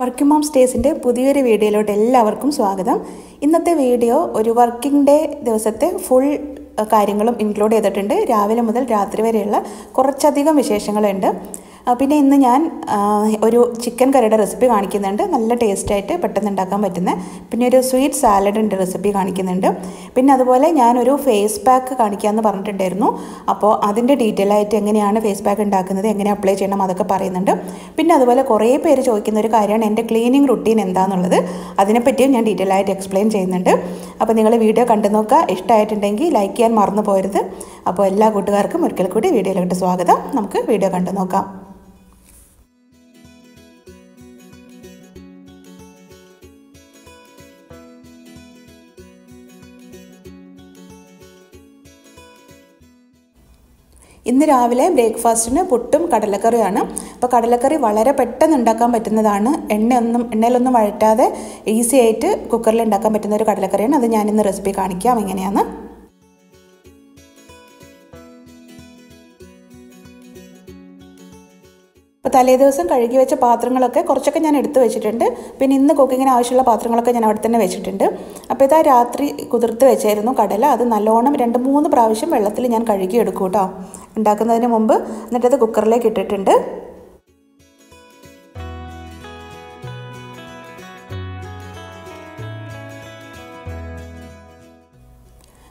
Working moms ഡേയ്സിൻ്റെ പുതിയൊരു വീഡിയോയിലോട്ട് എല്ലാവർക്കും സ്വാഗതം. ഇന്നത്തെ വീഡിയോ ഒരു വർക്കിംഗ് ഡേ ദിവസത്തെ ഫുൾ കാര്യങ്ങളും ഇൻക്ലൂഡ് ചെയ്തിട്ടുണ്ട്. രാവിലെ മുതൽ രാത്രി വരെയുള്ള കുറച്ചധികം വിശേഷങ്ങളുണ്ട്. പിന്നെ ഇന്ന് ഞാൻ ഒരു ചിക്കൻ കറിയുടെ റെസിപ്പി കാണിക്കുന്നുണ്ട്. നല്ല ടേസ്റ്റായിട്ട് പെട്ടെന്ന് ഉണ്ടാക്കാൻ പറ്റുന്ന. പിന്നെ ഒരു സ്വീറ്റ് സാലഡിൻ്റെ റെസിപ്പി കാണിക്കുന്നുണ്ട്. പിന്നെ അതുപോലെ ഞാനൊരു ഫേസ് പാക്ക് കാണിക്കാമെന്ന് പറഞ്ഞിട്ടുണ്ടായിരുന്നു. അപ്പോൾ അതിൻ്റെ ഡീറ്റെയിൽ ആയിട്ട് എങ്ങനെയാണ് ഫേസ് പാക്ക് ഉണ്ടാക്കുന്നത്, എങ്ങനെ അപ്ലൈ ചെയ്യണം അതൊക്കെ പറയുന്നുണ്ട്. പിന്നെ അതുപോലെ കുറേ പേര് ചോദിക്കുന്ന ഒരു കാര്യമാണ് എൻ്റെ ക്ലീനിങ് റുട്ടീൻ എന്താണെന്നുള്ളത്. അതിനെപ്പറ്റിയും ഞാൻ ഡീറ്റെയിൽ ആയിട്ട് എക്സ്പ്ലെയിൻ ചെയ്യുന്നുണ്ട്. അപ്പോൾ നിങ്ങൾ വീഡിയോ കണ്ടു നോക്കുക. ഇഷ്ടമായിട്ടുണ്ടെങ്കിൽ ലൈക്ക് ചെയ്യാൻ മറന്നു പോകരുത്. അപ്പോൾ എല്ലാ കൂട്ടുകാർക്കും ഒരിക്കൽ കൂടി വീഡിയോയിലോട്ട് സ്വാഗതം. നമുക്ക് വീഡിയോ കണ്ടു നോക്കാം. ഇന്ന് രാവിലെ ബ്രേക്ക്ഫാസ്റ്റിന് പുട്ടും കടലക്കറിയാണ്. അപ്പോൾ കടലക്കറി വളരെ പെട്ടെന്ന് ഉണ്ടാക്കാൻ പറ്റുന്നതാണ്. എണ്ണയിലൊന്നും വഴറ്റാതെ ഈസി ആയിട്ട് കുക്കറിൽ ഉണ്ടാക്കാൻ പറ്റുന്ന ഒരു കടലക്കറിയാണ്. അത് ഞാനിന്ന് റെസിപ്പി കാണിക്കാം എങ്ങനെയാണ്. അപ്പോൾ തലേ ദിവസം കഴുകി വെച്ച പാത്രങ്ങളൊക്കെ കുറച്ചൊക്കെ ഞാൻ എടുത്തു വെച്ചിട്ടുണ്ട്. പിന്നെ ഇന്ന് കുക്കിങ്ങിന് ആവശ്യമുള്ള പാത്രങ്ങളൊക്കെ ഞാൻ അവിടെ തന്നെ വെച്ചിട്ടുണ്ട്. അപ്പോൾ ഇതാ രാത്രി കുതിർത്ത് വെച്ചായിരുന്നു കടല. അത് നല്ലോണം 2-3 പ്രാവശ്യം വെള്ളത്തിൽ ഞാൻ കഴുകിയെടുക്കും കേട്ടോ, ഉണ്ടാക്കുന്നതിന് മുമ്പ്. എന്നിട്ടത് കുക്കറിലേക്ക് ഇട്ടിട്ടുണ്ട്.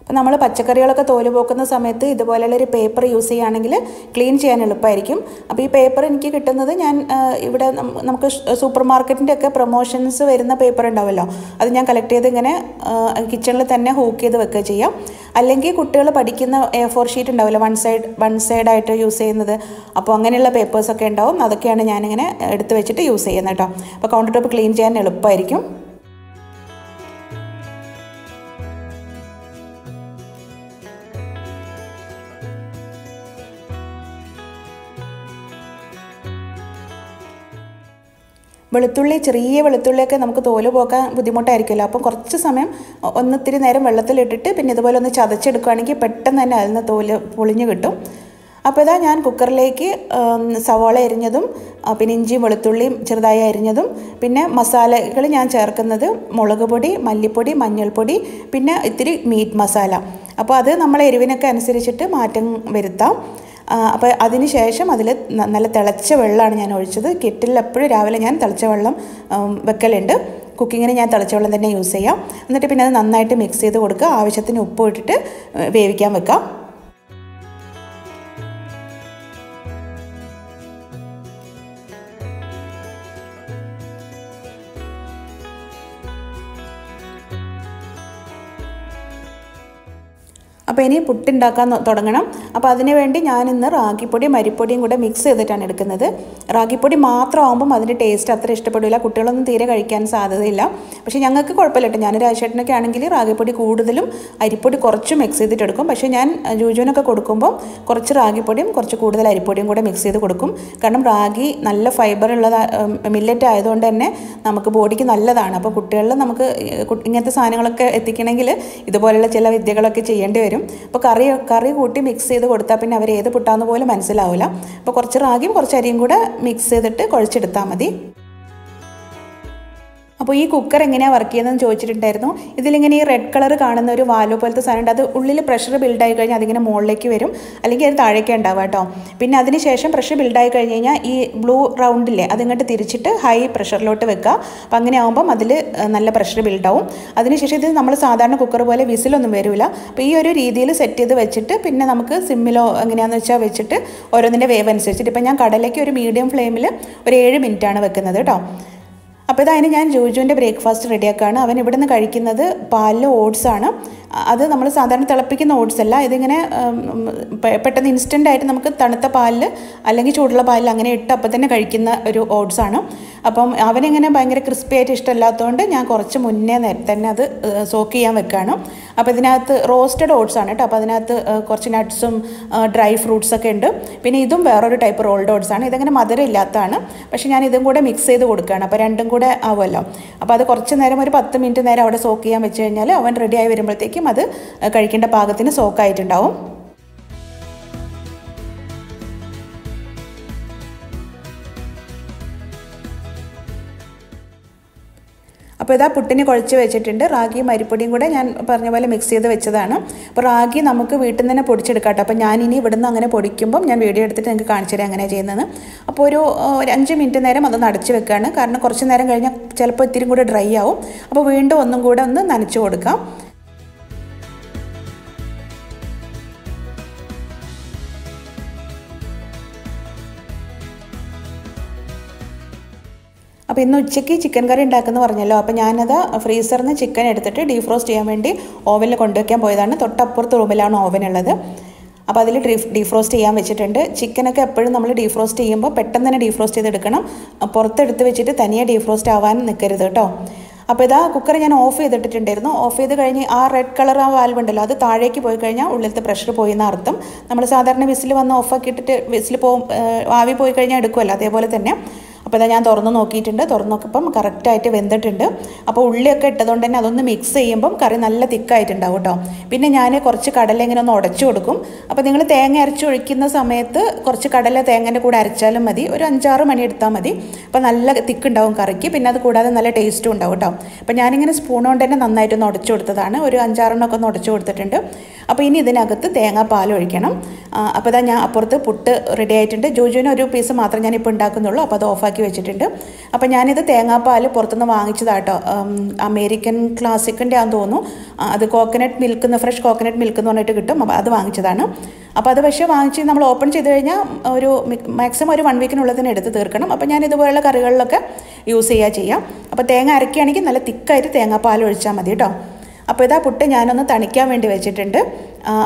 അപ്പോൾ നമ്മൾ പച്ചക്കറികളൊക്കെ തോല് പോക്കുന്ന സമയത്ത് ഇതുപോലെയുള്ളൊരു പേപ്പർ യൂസ് ചെയ്യുകയാണെങ്കിൽ ക്ലീൻ ചെയ്യാൻ എളുപ്പമായിരിക്കും. അപ്പോൾ ഈ പേപ്പർ എനിക്ക് കിട്ടുന്നത് ഞാൻ ഇവിടെ നമുക്ക് സൂപ്പർ മാർക്കറ്റിൻ്റെ ഒക്കെ പ്രൊമോഷൻസ് വരുന്ന പേപ്പർ ഉണ്ടാവുമല്ലോ, അത് ഞാൻ കളക്ട് ചെയ്ത് ഇങ്ങനെ കിച്ചണിൽ തന്നെ ഹൂക്ക് ചെയ്ത് വെക്കുക ചെയ്യാം. അല്ലെങ്കിൽ കുട്ടികൾ പഠിക്കുന്ന A4 ഷീറ്റ് ഉണ്ടാവില്ല, വൺ സൈഡായിട്ട് യൂസ് ചെയ്യുന്നത്. അപ്പോൾ അങ്ങനെയുള്ള പേപ്പേഴ്സൊക്കെ ഉണ്ടാവും. അതൊക്കെയാണ് ഞാനിങ്ങനെ എടുത്ത് വെച്ചിട്ട് യൂസ് ചെയ്യുന്നത് കേട്ടോ. അപ്പോൾ കൗണ്ടർ ടോപ്പ് ക്ലീൻ ചെയ്യാൻ എളുപ്പമായിരിക്കും. ചെറിയ വെളുത്തുള്ളിയൊക്കെ നമുക്ക് തോല് പോക്കാൻ ബുദ്ധിമുട്ടായിരിക്കുമല്ലോ. അപ്പം കുറച്ച് സമയം ഒന്നിത്തിരി നേരം വെള്ളത്തിലിട്ടിട്ട് പിന്നെ ഇതുപോലെ ഒന്ന് ചതച്ചെടുക്കുകയാണെങ്കിൽ പെട്ടെന്ന് തന്നെ അതിൽ നിന്ന് തോല് പൊളിഞ്ഞ് കിട്ടും. അപ്പോൾ ഇതാ ഞാൻ കുക്കറിലേക്ക് സവാള അരിഞ്ഞതും പിന്നെ ഇഞ്ചിയും വെളുത്തുള്ളിയും ചെറുതായി അരിഞ്ഞതും പിന്നെ മസാലകൾ ഞാൻ ചേർക്കുന്നത് മുളക് പൊടി, മല്ലിപ്പൊടി, മഞ്ഞൾപ്പൊടി, പിന്നെ ഇത്തിരി മീറ്റ് മസാല. അപ്പോൾ അത് നമ്മളെ എരിവിനൊക്കെ അനുസരിച്ചിട്ട് മാറ്റം വരുത്താം. അപ്പോൾ അതിന് ശേഷം അതിൽ നല്ല തിളച്ച വെള്ളമാണ് ഞാൻ ഒഴിച്ചത്. കെറ്റിലിൽ എപ്പോഴും രാവിലെ ഞാൻ തിളച്ച വെള്ളം വെക്കലുണ്ട്. കുക്കിങ്ങിന് ഞാൻ തിളച്ച വെള്ളം തന്നെ യൂസ് ചെയ്യാം. എന്നിട്ട് പിന്നെ അത് നന്നായിട്ട് മിക്സ് ചെയ്ത് കൊടുക്കുക. ആവശ്യത്തിന് ഉപ്പ് ഇട്ടിട്ട് വേവിക്കാൻ വെക്കാം. അപ്പോൾ ഇനി പുട്ടുണ്ടാക്കാൻ തുടങ്ങണം. അപ്പോൾ അതിന് വേണ്ടി ഞാനിന്ന് റാഗിപ്പൊടിയും അരിപ്പൊടിയും കൂടെ മിക്സ് ചെയ്തിട്ടാണ് എടുക്കുന്നത്. റാഗിപ്പൊടി മാത്രമാകുമ്പം അതിൻ്റെ ടേസ്റ്റ് അത്ര ഇഷ്ടപ്പെടില്ല, കുട്ടികളൊന്നും തീരെ കഴിക്കാൻ സാധ്യതയില്ല. പക്ഷേ ഞങ്ങൾക്ക് കുഴപ്പമില്ല കേട്ടോ. ഞാൻ രാജേട്ടനൊക്കെ ആണെങ്കിൽ റാഗിപ്പൊടി കൂടുതലും അരിപ്പൊടി കുറച്ച് മിക്സ് ചെയ്തിട്ടെടുക്കും. പക്ഷേ ഞാൻ ജൂജുവിനൊക്കെ കൊടുക്കുമ്പോൾ കുറച്ച് റാഗിപ്പൊടിയും കുറച്ച് കൂടുതൽ അരിപ്പൊടിയും കൂടെ മിക്സ് ചെയ്ത് കൊടുക്കും. കാരണം റാഗി നല്ല ഫൈബറുള്ള മില്ലറ്റ് ആയതുകൊണ്ട് തന്നെ നമുക്ക് ബോഡിക്ക് നല്ലതാണ്. അപ്പോൾ കുട്ടികളിൽ നമുക്ക് ഇങ്ങനത്തെ സാധനങ്ങളൊക്കെ എത്തിക്കണമെങ്കിൽ ഇതുപോലെയുള്ള ചില വിദ്യകളൊക്കെ ചെയ്യേണ്ടി വരും. അപ്പോൾ കറി കൂട്ടി മിക്സ് ചെയ്ത് കൊടുത്താൽ പിന്നെ അവർ ഏത് പുട്ടാന്ന് പോലും മനസ്സിലാവില്ല. അപ്പോൾ കുറച്ച് റാഗിയും കുറച്ച് അരിയും കൂടെ മിക്സ് ചെയ്തിട്ട് കുഴച്ചെടുത്താൽ മതി. അപ്പോൾ ഈ കുക്കർ എങ്ങനെയാണ് വർക്ക് ചെയ്യുന്നതെന്ന് ചോദിച്ചിട്ടുണ്ടായിരുന്നു. ഇതിലിങ്ങനെ ഈ റെഡ് കളർ കാണുന്ന ഒരു വാൽവ് പോലത്തെ സാധനമുണ്ട്. അത് ഉള്ളിൽ പ്രഷർ ബിൽഡായി കഴിഞ്ഞാൽ അതിങ്ങനെ മുകളിലേക്ക് വരും, അല്ലെങ്കിൽ അത് താഴേക്ക് ഉണ്ടാവുക കേട്ടോ. പിന്നെ അതിന് ശേഷം പ്രഷർ ബിൽഡായി കഴിഞ്ഞ് കഴിഞ്ഞാൽ ഈ ബ്ലൂ റൗണ്ടില്ലേ അതിങ്ങോട്ട് തിരിച്ചിട്ട് ഹൈ പ്രഷറിലോട്ട് വെക്കുക. അപ്പോൾ അങ്ങനെ ആകുമ്പം അതിൽ നല്ല പ്രഷർ ബിൽഡാവും. അതിനുശേഷം ഇത് നമ്മൾ സാധാരണ കുക്കർ പോലെ വിസിലൊന്നും വരില്ല. അപ്പോൾ ഈ ഒരു രീതിയിൽ സെറ്റ് ചെയ്ത് വെച്ചിട്ട് പിന്നെ നമുക്ക് സിമ്മിലോ എങ്ങനെയാണെന്ന് വെച്ചാൽ വെച്ചിട്ട് ഓരോന്നിൻ്റെ വേവ് അനുസരിച്ചിട്ട് ഇപ്പം ഞാൻ കടലയ്ക്ക് ഒരു മീഡിയം ഫ്ലെയിമിൽ ഒരു 7 മിനിറ്റാണ് വെക്കുന്നത് കേട്ടോ. അപ്പോൾ ഇതതിന് ഞാൻ ജൂജുവിൻ്റെ ബ്രേക്ക്ഫാസ്റ്റ് റെഡിയാക്കുകയാണ്. അവൻ ഇവിടെ നിന്ന് കഴിക്കുന്നത് പാലിൽ ഓട്സാണ്. അത് നമ്മൾ സാധാരണ തിളപ്പിക്കുന്ന ഓട്സ് അല്ല. ഇതിങ്ങനെ പെട്ടെന്ന് ഇൻസ്റ്റൻ്റായിട്ട് നമുക്ക് തണുത്ത പാലിൽ അല്ലെങ്കിൽ ചൂടുള്ള പാലിൽ അങ്ങനെ ഇട്ട് അപ്പം തന്നെ കഴിക്കുന്ന ഒരു ഓട്സാണ്. അപ്പം അവനിങ്ങനെ ഭയങ്കര ക്രിസ്പി ആയിട്ട് ഇഷ്ടമല്ലാത്തതുകൊണ്ട് ഞാൻ കുറച്ച് മുന്നേ തന്നെ അത് സോക്ക് ചെയ്യാൻ വെക്കുകയാണ്. അപ്പോൾ ഇതിനകത്ത് റോസ്റ്റഡ് ഓട്സ് ആണ് കേട്ടോ. അപ്പോൾ അതിനകത്ത് കുറച്ച് നട്ട്സും ഡ്രൈ ഫ്രൂട്ട്സൊക്കെ ഉണ്ട്. പിന്നെ ഇതും വേറൊരു ടൈപ്പ് റോൾഡ് ഓട്സ് ആണ്. ഇതങ്ങനെ മധുരം ഇല്ലാത്തതാണ്. പക്ഷേ ഞാൻ ഇതും കൂടെ മിക്സ് ചെയ്ത് കൊടുക്കുകയാണ്. അപ്പോൾ രണ്ടും കൂടെ ആവുമല്ലോ. അപ്പോൾ അത് കുറച്ച് നേരം ഒരു 10 മിനിറ്റ് നേരം അവിടെ സോക്ക് ചെയ്യാൻ വെച്ച് കഴിഞ്ഞാൽ അവൻ റെഡിയായി വരുമ്പോഴത്തേക്കും അത് കഴിക്കേണ്ട പാകത്തിന് സോക്കായിട്ടുണ്ടാവും. അപ്പോൾ ഇതാ പുട്ടിന് കുഴച്ച് വെച്ചിട്ടുണ്ട്. റാഗിയും അരിപ്പൊടിയും കൂടെ ഞാൻ പറഞ്ഞ പോലെ മിക്സ് ചെയ്ത് വെച്ചതാണ്. അപ്പോൾ റാഗി നമുക്ക് വീട്ടിൽ നിന്ന് തന്നെ പൊടിച്ചെടുക്കാം കേട്ടോ. അപ്പോൾ ഞാനിനി ഇവിടുന്ന് അങ്ങനെ പൊടിക്കുമ്പം ഞാൻ വീഡിയോ എടുത്തിട്ട് നിങ്ങൾക്ക് കാണിച്ചു തരാം എങ്ങനെയാണ് ചെയ്യുന്നത്. അപ്പോൾ ഒരു 5 മിനിറ്റ് നേരം അതൊന്ന് അടച്ച് വെക്കുകയാണ്. കാരണം കുറച്ച് നേരം കഴിഞ്ഞാൽ ചിലപ്പോൾ ഇത്തിരി കൂടെ ഡ്രൈ ആവും. അപ്പോൾ വീണ്ടും ഒന്നും കൂടെ ഒന്ന് നനച്ച് കൊടുക്കാം. അപ്പോൾ ഇന്ന് ഉച്ചയ്ക്ക് ചിക്കൻ കറി ഉണ്ടാക്കുമെന്ന് പറഞ്ഞല്ലോ. അപ്പോൾ ഞാനത് ഫ്രീസറിൽ നിന്ന് ചിക്കൻ എടുത്തിട്ട് ഡീഫ്രോസ്റ്റ് ചെയ്യാൻ വേണ്ടി ഓവനിൽ കൊണ്ടുവയ്ക്കാൻ പോയതാണ്. തൊട്ടപ്പുറത്ത് റൂമിലാണ് ഓവനുള്ളത്. അപ്പോൾ അതിൽ ഡീഫ്രോസ്റ്റ് ചെയ്യാൻ വെച്ചിട്ടുണ്ട്. ചിക്കനൊക്കെ എപ്പോഴും നമ്മൾ ഡീഫ്രോസ്റ്റ് ചെയ്യുമ്പോൾ പെട്ടെന്ന് തന്നെ ഡീഫ്രോസ്റ്റ് ചെയ്തെടുക്കണം. പുറത്തെടുത്ത് വെച്ചിട്ട് തനിയെ ഡീഫ്രോസ്റ്റ് ആവാൻ നിൽക്കരുത് കേട്ടോ. അപ്പോൾ ഇതാ കുക്കർ ഞാൻ ഓഫ് ചെയ്തിട്ടുണ്ടായിരുന്നു. ഓഫ് ചെയ്ത് കഴിഞ്ഞ് ആ റെഡ് കളർ ആ വാൽവ് ഉണ്ടല്ലോ, അത് താഴേക്ക് പോയി കഴിഞ്ഞാൽ ഉള്ളിലത്തെ പ്രഷർ പോയി എന്ന് അർത്ഥം. നമ്മൾ സാധാരണ വിസിൽ വന്ന് ഓഫാക്കി ഇട്ടിട്ട് വിസിൽ ആവി പോയി കഴിഞ്ഞാൽ എടുക്കുമല്ലോ, അതേപോലെ തന്നെ. അപ്പോൾ ഇതാ ഞാൻ തുറന്ന് നോക്കിയിട്ടുണ്ട്. തുറന്ന് നോക്കിയപ്പം കറക്റ്റായിട്ട് വെന്തിട്ടുണ്ട്. അപ്പോൾ ഉള്ളിയൊക്കെ ഇട്ടതുകൊണ്ട് തന്നെ അതൊന്ന് മിക്സ് ചെയ്യുമ്പം കറി നല്ല തിക്കായിട്ടുണ്ടാവും കേട്ടോ. പിന്നെ ഞാൻ കുറച്ച് കടല ഇങ്ങനെ ഒന്ന് ഉടച്ചു കൊടുക്കും. അപ്പോൾ നിങ്ങൾ തേങ്ങ അരച്ച് ഒഴിക്കുന്ന സമയത്ത് കുറച്ച് കടല തേങ്ങേൻ്റെ കൂടെ അരച്ചാലും മതി. ഒരു 5-6 മണി എടുത്താൽ മതി. അപ്പോൾ നല്ല തിക്കുണ്ടാവും കറിക്ക്. പിന്നെ അത് കൂടാതെ നല്ല ടേസ്റ്റും ഉണ്ടാവും കേട്ടോ. അപ്പോൾ ഞാനിങ്ങനെ സ്പൂൺ കൊണ്ട് തന്നെ നന്നായിട്ടൊന്ന് ഉടച്ചു കൊടുത്തതാണ്. ഒരു 5-6 ഒന്ന് ഉടച്ചു കൊടുത്തിട്ടുണ്ട്. അപ്പോൾ ഇനി ഇതിനകത്ത് തേങ്ങാപ്പാൽ ഒഴിക്കണം. അപ്പോൾ ഇതാ ഞാൻ അപ്പുറത്ത് പുട്ട് റെഡി ആയിട്ടുണ്ട്. ജോജുവിന് ഒരു പീസ് മാത്രം ഞാനിപ്പോൾ ഉണ്ടാക്കുന്നുള്ളൂ. അപ്പോൾ അത് ഓഫാക്കി വെച്ചിട്ടുണ്ട്. അപ്പോൾ ഞാനിത് തേങ്ങാപ്പാൽ പുറത്തുനിന്ന് വാങ്ങിച്ചതാട്ടോ. അമേരിക്കൻ ക്ലാസിക്കിൻ്റെ ആണെന്ന് തോന്നുന്നു. അത് coconut milk, fresh coconut milk എന്ന് പറഞ്ഞിട്ട് കിട്ടും. അപ്പോൾ അത് വാങ്ങിച്ചതാണ്. അപ്പോൾ അത് പക്ഷേ വാങ്ങിച്ച് നമ്മൾ ഓപ്പൺ ചെയ്ത് കഴിഞ്ഞാൽ ഒരു മാക്സിമം ഒരു 1 വീക്കിനുള്ളിൽ തന്നെ എടുത്ത് തീർക്കണം. അപ്പോൾ ഞാൻ ഇതുപോലുള്ള കറികളിലൊക്കെ യൂസ് ചെയ്യാം. അപ്പോൾ തേങ്ങ അരക്കുകയാണെങ്കിൽ നല്ല തിക്കായിട്ട് തേങ്ങാപ്പാൽ ഒഴിച്ചാൽ മതി കേട്ടോ. അപ്പോൾ ഇതാ പുട്ട് ഞാനൊന്ന് തണിക്കാൻ വേണ്ടി വെച്ചിട്ടുണ്ട്.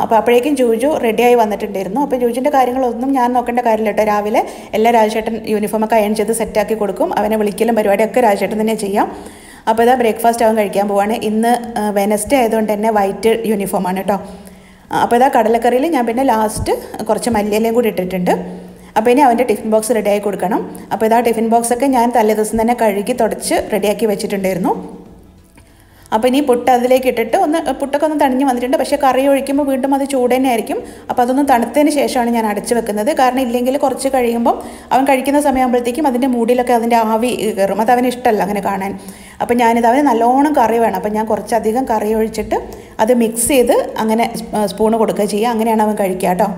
അപ്പോൾ അപ്പോഴേക്കും ജൂജു റെഡിയായി വന്നിട്ടുണ്ടായിരുന്നു. അപ്പോൾ ജൂജിൻ്റെ കാര്യങ്ങളൊന്നും ഞാൻ നോക്കേണ്ട കാര്യമില്ല കേട്ടോ. രാവിലെ എല്ലാ രാജേട്ടൻ യൂണിഫോമൊക്കെ അയൺ ചെയ്ത് സെറ്റാക്കി കൊടുക്കും. അവനെ വിളിക്കലും പരിപാടിയൊക്കെ രാജേട്ടൻ തന്നെ ചെയ്യാം. അപ്പോൾ ഇതാ ബ്രേക്ക്ഫാസ്റ്റ് അവൻ കഴിക്കാൻ പോവാണ്. ഇന്ന് വെനസ്ഡേ ആയതുകൊണ്ട് തന്നെ വൈറ്റ് യൂണിഫോമാണ് കേട്ടോ. അപ്പോൾ ഇതാ കടലക്കറിയിൽ ഞാൻ പിന്നെ ലാസ്റ്റ് കുറച്ച് മല്ലിയിലയും കൂടി ഇട്ടിട്ടുണ്ട്. അപ്പോൾ ഇനി അവൻ്റെ ടിഫിൻ ബോക്സ് റെഡിയാക്കി കൊടുക്കണം. അപ്പോൾ ഇതാ ടിഫിൻ ബോക്സൊക്കെ ഞാൻ തലേദിവസം തന്നെ കഴുകി തുടച്ച് റെഡിയാക്കി വെച്ചിട്ടുണ്ടായിരുന്നു. അപ്പോൾ ഇനി പുട്ട് അതിലേക്ക് ഇട്ടിട്ട് പുട്ടൊക്കെ ഒന്ന് തണിഞ്ഞ് വന്നിട്ടുണ്ട്. പക്ഷേ കറി ഒഴിക്കുമ്പോൾ വീണ്ടും അത് ചൂട് തന്നെ ആയിരിക്കും. അപ്പോൾ അതൊന്ന് തണുത്തതിന് ശേഷമാണ് ഞാൻ അടച്ച് വെക്കുന്നത്. കാരണം ഇല്ലെങ്കിൽ കുറച്ച് കഴിയുമ്പം അവൻ കഴിക്കുന്ന സമയമാകുമ്പോഴത്തേക്കും അതിൻ്റെ മൂടിലൊക്കെ അതിൻ്റെ ആവി കയറും. അത് അവന് ഇഷ്ടമല്ല അങ്ങനെ കാണാൻ. അപ്പോൾ ഞാനിത് അവന് നല്ലോണം കറി വേണം. അപ്പോൾ ഞാൻ കുറച്ചധികം കറി ഒഴിച്ചിട്ട് അത് മിക്സ് ചെയ്ത് അങ്ങനെ സ്പൂണ് കൊടുക്കുക ചെയ്യുക. അങ്ങനെയാണ് അവൻ കഴിക്കുക കേട്ടോ.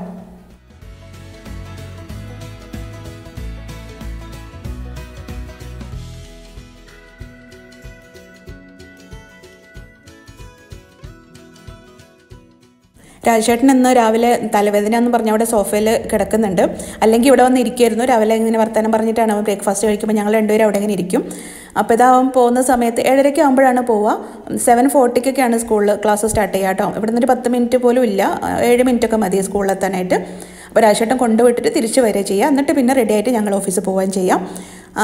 രാജേട്ടൻ ഇന്ന് രാവിലെ തലവേദന എന്ന് പറഞ്ഞ അവിടെ സോഫയിൽ കിടക്കുന്നുണ്ട്. അല്ലെങ്കിൽ ഇവിടെ വന്ന് ഇരിക്കുമായിരുന്നു. രാവിലെ ഇങ്ങനെ വർത്തമാനം പറഞ്ഞിട്ടാണ് അവൻ ബ്രേക്ക്ഫാസ്റ്റ് കഴിക്കുമ്പോൾ ഞങ്ങൾ രണ്ടുപേരും അവിടെ ഇങ്ങനെ ഇരിക്കും. അപ്പോൾ ഇതാവൻ പോകുന്ന സമയത്ത് 7:30 ആകുമ്പോഴാണ് പോവുക. 7:40 സ്കൂളിൽ ക്ലാസ് സ്റ്റാർട്ട് ചെയ്യുക കേട്ടോ. ഇവിടെ നിന്നൊരു 10 മിനിറ്റ് പോലും ഇല്ല, 7 മിനിറ്റൊക്കെ മതി സ്കൂളിലെത്താനായിട്ട്. അപ്പോൾ രാജേട്ടൻ കൊണ്ടുവിട്ടിട്ട് തിരിച്ച് വരിക ചെയ്യുക. എന്നിട്ട് പിന്നെ റെഡി ആയിട്ട് ഞങ്ങൾ ഓഫീസിൽ പോവുകയും ചെയ്യാം.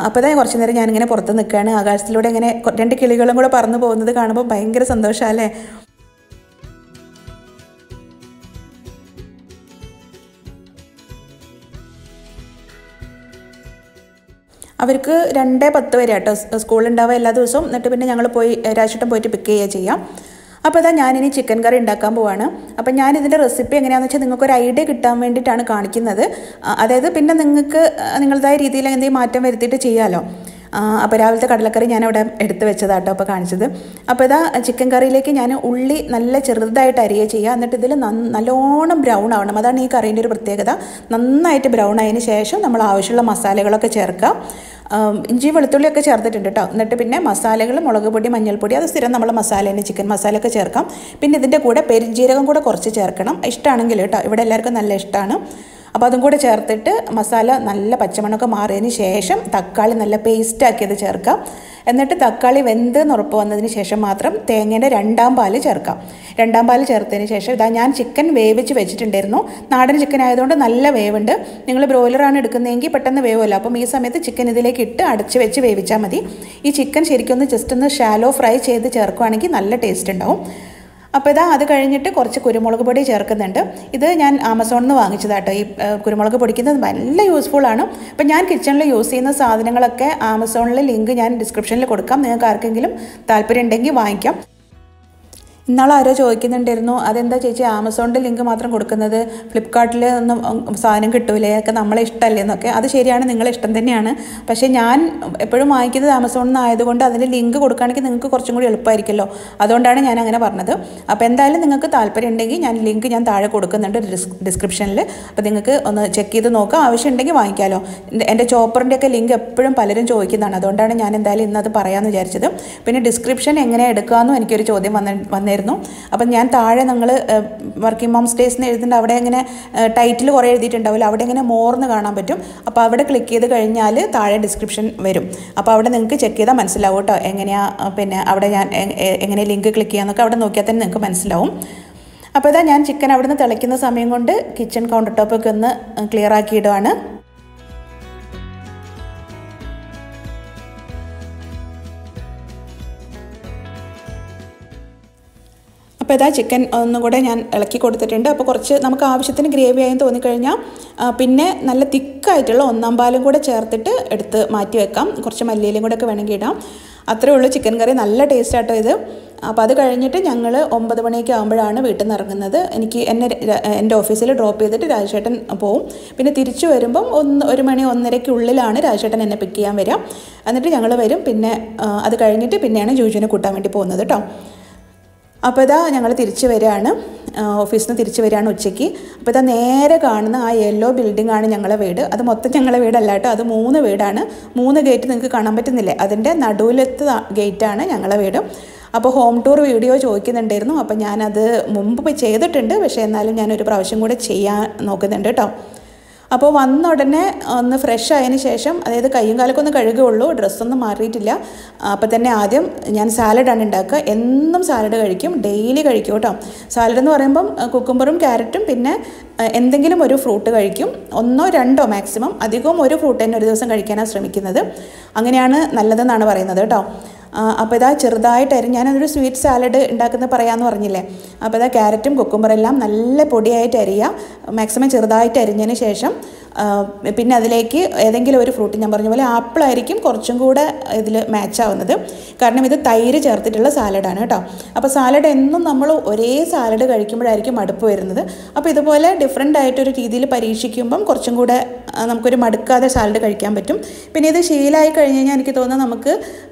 അപ്പോൾ ഇതാ കുറച്ച് നേരം ഞാനിങ്ങനെ പുറത്ത് നിൽക്കുകയാണ്. ആകാശത്തിലൂടെ ഇങ്ങനെ 2 കിളികളും കൂടെ പറന്ന് പോകുന്നത് കാണുമ്പോൾ ഭയങ്കര സന്തോഷമല്ലേ. അവർക്ക് 2:10 വരെ കേട്ടോ സ്കൂളുണ്ടാവുക എല്ലാ ദിവസവും. എന്നിട്ട് പിന്നെ ഞങ്ങൾ രാജേട്ടൻ പോയിട്ട് പിക്ക് ചെയ്യുക ചെയ്യാം. അപ്പോൾ അതാ ഞാനിനി ചിക്കൻ കറി ഉണ്ടാക്കാൻ പോവാണ്. അപ്പം ഞാനിതിൻ്റെ റെസിപ്പി എങ്ങനെയാണെന്ന് വെച്ചാൽ നിങ്ങൾക്കൊരു ഐഡിയ കിട്ടാൻ വേണ്ടിയിട്ടാണ് കാണിക്കുന്നത്. അതായത് പിന്നെ നിങ്ങൾക്ക് നിങ്ങളുടേതായ രീതിയിൽ എന്തെങ്കിലും മാറ്റം വരുത്തിയിട്ട് ചെയ്യാമല്ലോ. അപ്പോൾ രാവിലത്തെ കടലക്കറി ഞാനവിടെ എടുത്ത് വെച്ചതാട്ടോ അപ്പോൾ കാണിച്ചത്. അപ്പോൾ ഇതാ ചിക്കൻ കറിയിലേക്ക് ഞാൻ ഉള്ളി നല്ല ചെറുതായിട്ട് അരിയുക ചെയ്യുക. എന്നിട്ട് ഇതിൽ നല്ലോണം ബ്രൗൺ ആവണം. അതാണ് ഈ കറീൻ്റെ ഒരു പ്രത്യേകത. നന്നായിട്ട് ബ്രൗൺ ആയതിന് ശേഷം നമ്മൾ ആവശ്യമുള്ള മസാലകളൊക്കെ ചേർക്കുക. ഇഞ്ചി വെളുത്തുള്ളിയൊക്കെ ചേർത്തിട്ടുണ്ട് കേട്ടോ. എന്നിട്ട് പിന്നെ മസാലകൾ മുളക് പൊടി, മഞ്ഞൾപ്പൊടി, അത് സ്ഥിരം നമ്മൾ മസാലേനെ ചിക്കൻ മസാലയൊക്കെ ചേർക്കാം. പിന്നെ ഇതിൻ്റെ കൂടെ പെരുംജീരകം കൂടെ കുറച്ച് ചേർക്കണം, ഇഷ്ടമാണെങ്കിൽ കേട്ടോ. ഇവിടെ എല്ലാവർക്കും നല്ല ഇഷ്ടമാണ്. അപ്പോൾ അതും കൂടെ ചേർത്തിട്ട് മസാല നല്ല പച്ചമണമൊക്കെ മാറിയതിന് ശേഷം തക്കാളി നല്ല പേസ്റ്റാക്കിയത് ചേർക്കാം. എന്നിട്ട് തക്കാളി വെന്തെന്ന് ഉറപ്പ് വന്നതിന് ശേഷം മാത്രം തേങ്ങേൻ്റെ 2ാം പാല് ചേർക്കാം. 2ാം പാല് ചേർത്തതിന് ശേഷം ഇതാ ഞാൻ ചിക്കൻ വേവിച്ച് വെച്ചിട്ടുണ്ടായിരുന്നു. നാടൻ ചിക്കൻ ആയതുകൊണ്ട് നല്ല വേവുണ്ട്. നിങ്ങൾ ബ്രോയിലറാണ് എടുക്കുന്നതെങ്കിൽ പെട്ടെന്ന് വേവുമല്ലോ. അപ്പം ഈ സമയത്ത് ചിക്കൻ ഇതിലേക്ക് ഇട്ട് അടച്ച് വെച്ച് വേവിച്ചാൽ മതി. ഈ ചിക്കൻ ശരിക്കും ജസ്റ്റ് ഒന്ന് ഷാലോ ഫ്രൈ ചെയ്ത് ചേർക്കുകയാണെങ്കിൽ നല്ല ടേസ്റ്റ് ഉണ്ടാവും. അപ്പോൾ ഇതാ അത് കഴിഞ്ഞിട്ട് കുറച്ച് കുരുമുളക് പൊടി ചേർക്കുന്നുണ്ട്. ഇത് ഞാൻ ആമസോണിൽ നിന്ന് വാങ്ങിച്ചതാട്ടോ. ഈ കുരുമുളക് പൊടിക്കുന്നത് നല്ല യൂസ്ഫുള്ളാണ്. അപ്പോൾ ഞാൻ കിച്ചണിൽ യൂസ് ചെയ്യുന്ന സാധനങ്ങളൊക്കെ ആമസോണിലെ ലിങ്ക് ഞാൻ ഡിസ്ക്രിപ്ഷനിൽ കൊടുക്കാം. നിങ്ങൾക്ക് ആർക്കെങ്കിലും താല്പര്യം ഉണ്ടെങ്കിൽ വാങ്ങിക്കാം. ഇന്നാൾ ആരോ ചോദിക്കുന്നുണ്ടായിരുന്നു, അതെന്താ ചേച്ചി ആമസോണിൻ്റെ ലിങ്ക് മാത്രം കൊടുക്കുന്നത്, ഫ്ലിപ്കാർട്ടിൽ ഒന്നും സാധനം കിട്ടൂലേ, ഒക്കെ നമ്മളെ ഇഷ്ടമല്ലേ എന്നൊക്കെ. അത് ശരിയാണ്, നിങ്ങളെ ഇഷ്ടം തന്നെയാണ്. പക്ഷേ ഞാൻ എപ്പോഴും വാങ്ങിക്കുന്നത് ആമസോണിൽ നിന്നായതുകൊണ്ട് അതിൻ്റെ ലിങ്ക് കൊടുക്കുകയാണെങ്കിൽ നിങ്ങൾക്ക് കുറച്ചും കൂടി എളുപ്പമായിരിക്കുമല്ലോ. അതുകൊണ്ടാണ് ഞാൻ അങ്ങനെ പറഞ്ഞത്. അപ്പോൾ എന്തായാലും നിങ്ങൾക്ക് താല്പര്യം ഉണ്ടെങ്കിൽ ഞാൻ ലിങ്ക് താഴെ കൊടുക്കുന്നുണ്ട് ഡിസ്ക്രിപ്ഷനിൽ. അപ്പോൾ നിങ്ങൾക്ക് ഒന്ന് ചെക്ക് ചെയ്ത് നോക്കുക, ആവശ്യമുണ്ടെങ്കിൽ വാങ്ങിക്കാമല്ലോ. എൻ്റെ ചോപ്പറിൻ്റെയൊക്കെ ലിങ്ക് എപ്പോഴും പലരും ചോദിക്കുന്നതാണ്, അതുകൊണ്ടാണ് ഞാൻ എന്തായാലും ഇന്നത് പറയാമെന്ന് വിചാരിച്ചത്. പിന്നെ ഡിസ്ക്രിപ്ഷൻ എങ്ങനെ എടുക്കാമെന്നും എനിക്കൊരു ചോദ്യം വന്നിരുന്നു. അപ്പം ഞാൻ താഴെ നിങ്ങൾ വർക്കിംഗ് മോംസ് ഡേയ്സ് എന്ന് എഴുതുന്നുണ്ട്, അവിടെ ഇങ്ങനെ ടൈറ്റിൽ കുറേ എഴുതിയിട്ടുണ്ടാവില്ല, അവിടെ ഇങ്ങനെ മോർന്ന് കാണാൻ പറ്റും. അപ്പോൾ അവിടെ ക്ലിക്ക് ചെയ്ത് കഴിഞ്ഞാൽ താഴെ ഡിസ്ക്രിപ്ഷൻ വരും. അപ്പോൾ അവിടെ നിങ്ങൾക്ക് ചെക്ക് ചെയ്താൽ മനസ്സിലാവും കേട്ടോ എങ്ങനെയാണ്. പിന്നെ അവിടെ ഞാൻ എങ്ങനെ ലിങ്ക് ക്ലിക്ക് ചെയ്യാമെന്നൊക്കെ അവിടെ നോക്കിയാൽ തന്നെ നിങ്ങൾക്ക് മനസ്സിലാവും. അപ്പോൾ ഇതാ ഞാൻ ചിക്കൻ അവിടെ നിന്ന് തിളയ്ക്കുന്ന സമയം കൊണ്ട് കിച്ചൺ കൗണ്ടർ ടോപ്പൊക്കെ ഒന്ന് ക്ലിയർ ആക്കിയിടുവാണ്. അപ്പോൾ ഇതാ ചിക്കൻ ഒന്നും കൂടെ ഞാൻ ഇളക്കി കൊടുത്തിട്ടുണ്ട്. അപ്പോൾ കുറച്ച് നമുക്ക് ആവശ്യത്തിന് ഗ്രേവി ആയി തോന്നിക്കഴിഞ്ഞാൽ പിന്നെ നല്ല തിക്കായിട്ടുള്ള 1/4 പാലും കൂടെ ചേർത്തിട്ട് എടുത്ത് മാറ്റി വെക്കാം. കുറച്ച് മല്ലിയിലും കൂടെ ഒക്കെ വേണമെങ്കിൽ ഇടാം. അത്രേ ഉള്ളൂ. ചിക്കൻ കറി നല്ല ടേസ്റ്റ് ആട്ടോ ഇത്. അപ്പോൾ അത് കഴിഞ്ഞിട്ട് ഞങ്ങൾ 9 മണിയൊക്കെ ആകുമ്പോഴാണ് വീട്ടിൽ നിന്ന് ഇറങ്ങുന്നത്. എൻ്റെ ഓഫീസിൽ ഡ്രോപ്പ് ചെയ്തിട്ട് രാജേട്ടൻ പോവും. പിന്നെ തിരിച്ചു വരുമ്പം 1 മണി 1:30 രാജേട്ടൻ എന്നെ പിക്ക് ചെയ്യാൻ വരിക. എന്നിട്ട് ഞങ്ങൾ വരും. പിന്നെ അത് കഴിഞ്ഞിട്ട് പിന്നെയാണ് ജൂജുവിനെ കൂട്ടാൻ വേണ്ടി പോകുന്നത് കേട്ടോ. അപ്പോൾ ഇതാ ഞങ്ങൾ തിരിച്ച് വരികയാണ്, ഓഫീസിൽ നിന്ന് തിരിച്ച് വരികയാണ് ഉച്ചയ്ക്ക്. അപ്പോൾ ഇതാ നേരെ കാണുന്ന ആ യെല്ലോ ബിൽഡിംഗ് ആണ് ഞങ്ങളുടെ വീട്. അത് മൊത്തം ഞങ്ങളുടെ വീടല്ല കേട്ടോ, അത് 3 വീടാണ്. 3 ഗേറ്റ് നിങ്ങൾക്ക് കാണാൻ പറ്റുന്നില്ലേ, അതിൻ്റെ നടുവിലത്തെ ഗേറ്റാണ് ഞങ്ങളുടെ വീട്. അപ്പോൾ ഹോം ടൂർ വീഡിയോ ചോദിക്കുന്നുണ്ടായിരുന്നു. അപ്പോൾ ഞാനത് മുമ്പ് ചെയ്തിട്ടുണ്ട്, പക്ഷേ എന്നാലും ഞാനൊരു പ്രാവശ്യം കൂടെ ചെയ്യാൻ നോക്കുന്നുണ്ട് കേട്ടോ. അപ്പോൾ വന്ന ഉടനെ ഒന്ന് ഫ്രഷ് ആയതിന് ശേഷം, അതായത് കയ്യും കാലൊക്കെ ഒന്ന് കഴുകുകയുള്ളൂ, ഡ്രസ്സൊന്നും മാറിയിട്ടില്ല. അപ്പോൾ തന്നെ ആദ്യം ഞാൻ സാലഡാണ് ഉണ്ടാക്കുക. എന്നും സാലഡ് കഴിക്കും, ഡെയിലി കഴിക്കും കേട്ടോ. സാലഡ് എന്ന് പറയുമ്പം കുക്കുംബറും ക്യാരറ്റും പിന്നെ എന്തെങ്കിലും ഒരു ഫ്രൂട്ട് കഴിക്കും, 1 or 2 മാക്സിമം. അധികവും ഒരു ഫ്രൂട്ട് തന്നെ ഒരു ദിവസം കഴിക്കാനാണ് ശ്രമിക്കുന്നത്. അങ്ങനെയാണ് നല്ലതെന്നാണ് പറയുന്നത് കേട്ടോ. അപ്പോൾ ഇതാ ചെറുതായിട്ട് ഞാനൊരു സ്വീറ്റ് സാലഡ് ഉണ്ടാക്കുന്നത് പറയാമെന്ന് പറഞ്ഞില്ലേ. അപ്പോൾ ഇതാ ക്യാരറ്റും കുക്കുംബറെല്ലാം നല്ല പൊടിയായിട്ട് അരിയുക, മാക്സിമം ചെറുതായിട്ട് അരിഞ്ഞതിന് ശേഷം പിന്നെ അതിലേക്ക് ഏതെങ്കിലും ഒരു ഫ്രൂട്ട്, ഞാൻ പറഞ്ഞ പോലെ ആപ്പിളായിരിക്കും കുറച്ചും കൂടെ ഇതിൽ മാച്ച് ആവുന്നത്, കാരണം ഇത് തൈര് ചേർത്തിട്ടുള്ള സാലഡാണ് കേട്ടോ. അപ്പോൾ സാലഡ് എന്നും നമ്മൾ ഒരേ സാലഡ് കഴിക്കുമ്പോഴായിരിക്കും മടുപ്പ് വരുന്നത്. അപ്പോൾ ഇതുപോലെ ഡിഫറെൻ്റ് ആയിട്ടൊരു രീതിയിൽ പരീക്ഷിക്കുമ്പം കുറച്ചും കൂടെ നമുക്കൊരു മടുക്കാതെ സാലഡ് കഴിക്കാൻ പറ്റും. പിന്നെ ഇത് ശീലമായി കഴിഞ്ഞ് കഴിഞ്ഞാൽ എനിക്ക് തോന്നുന്നത് നമുക്ക്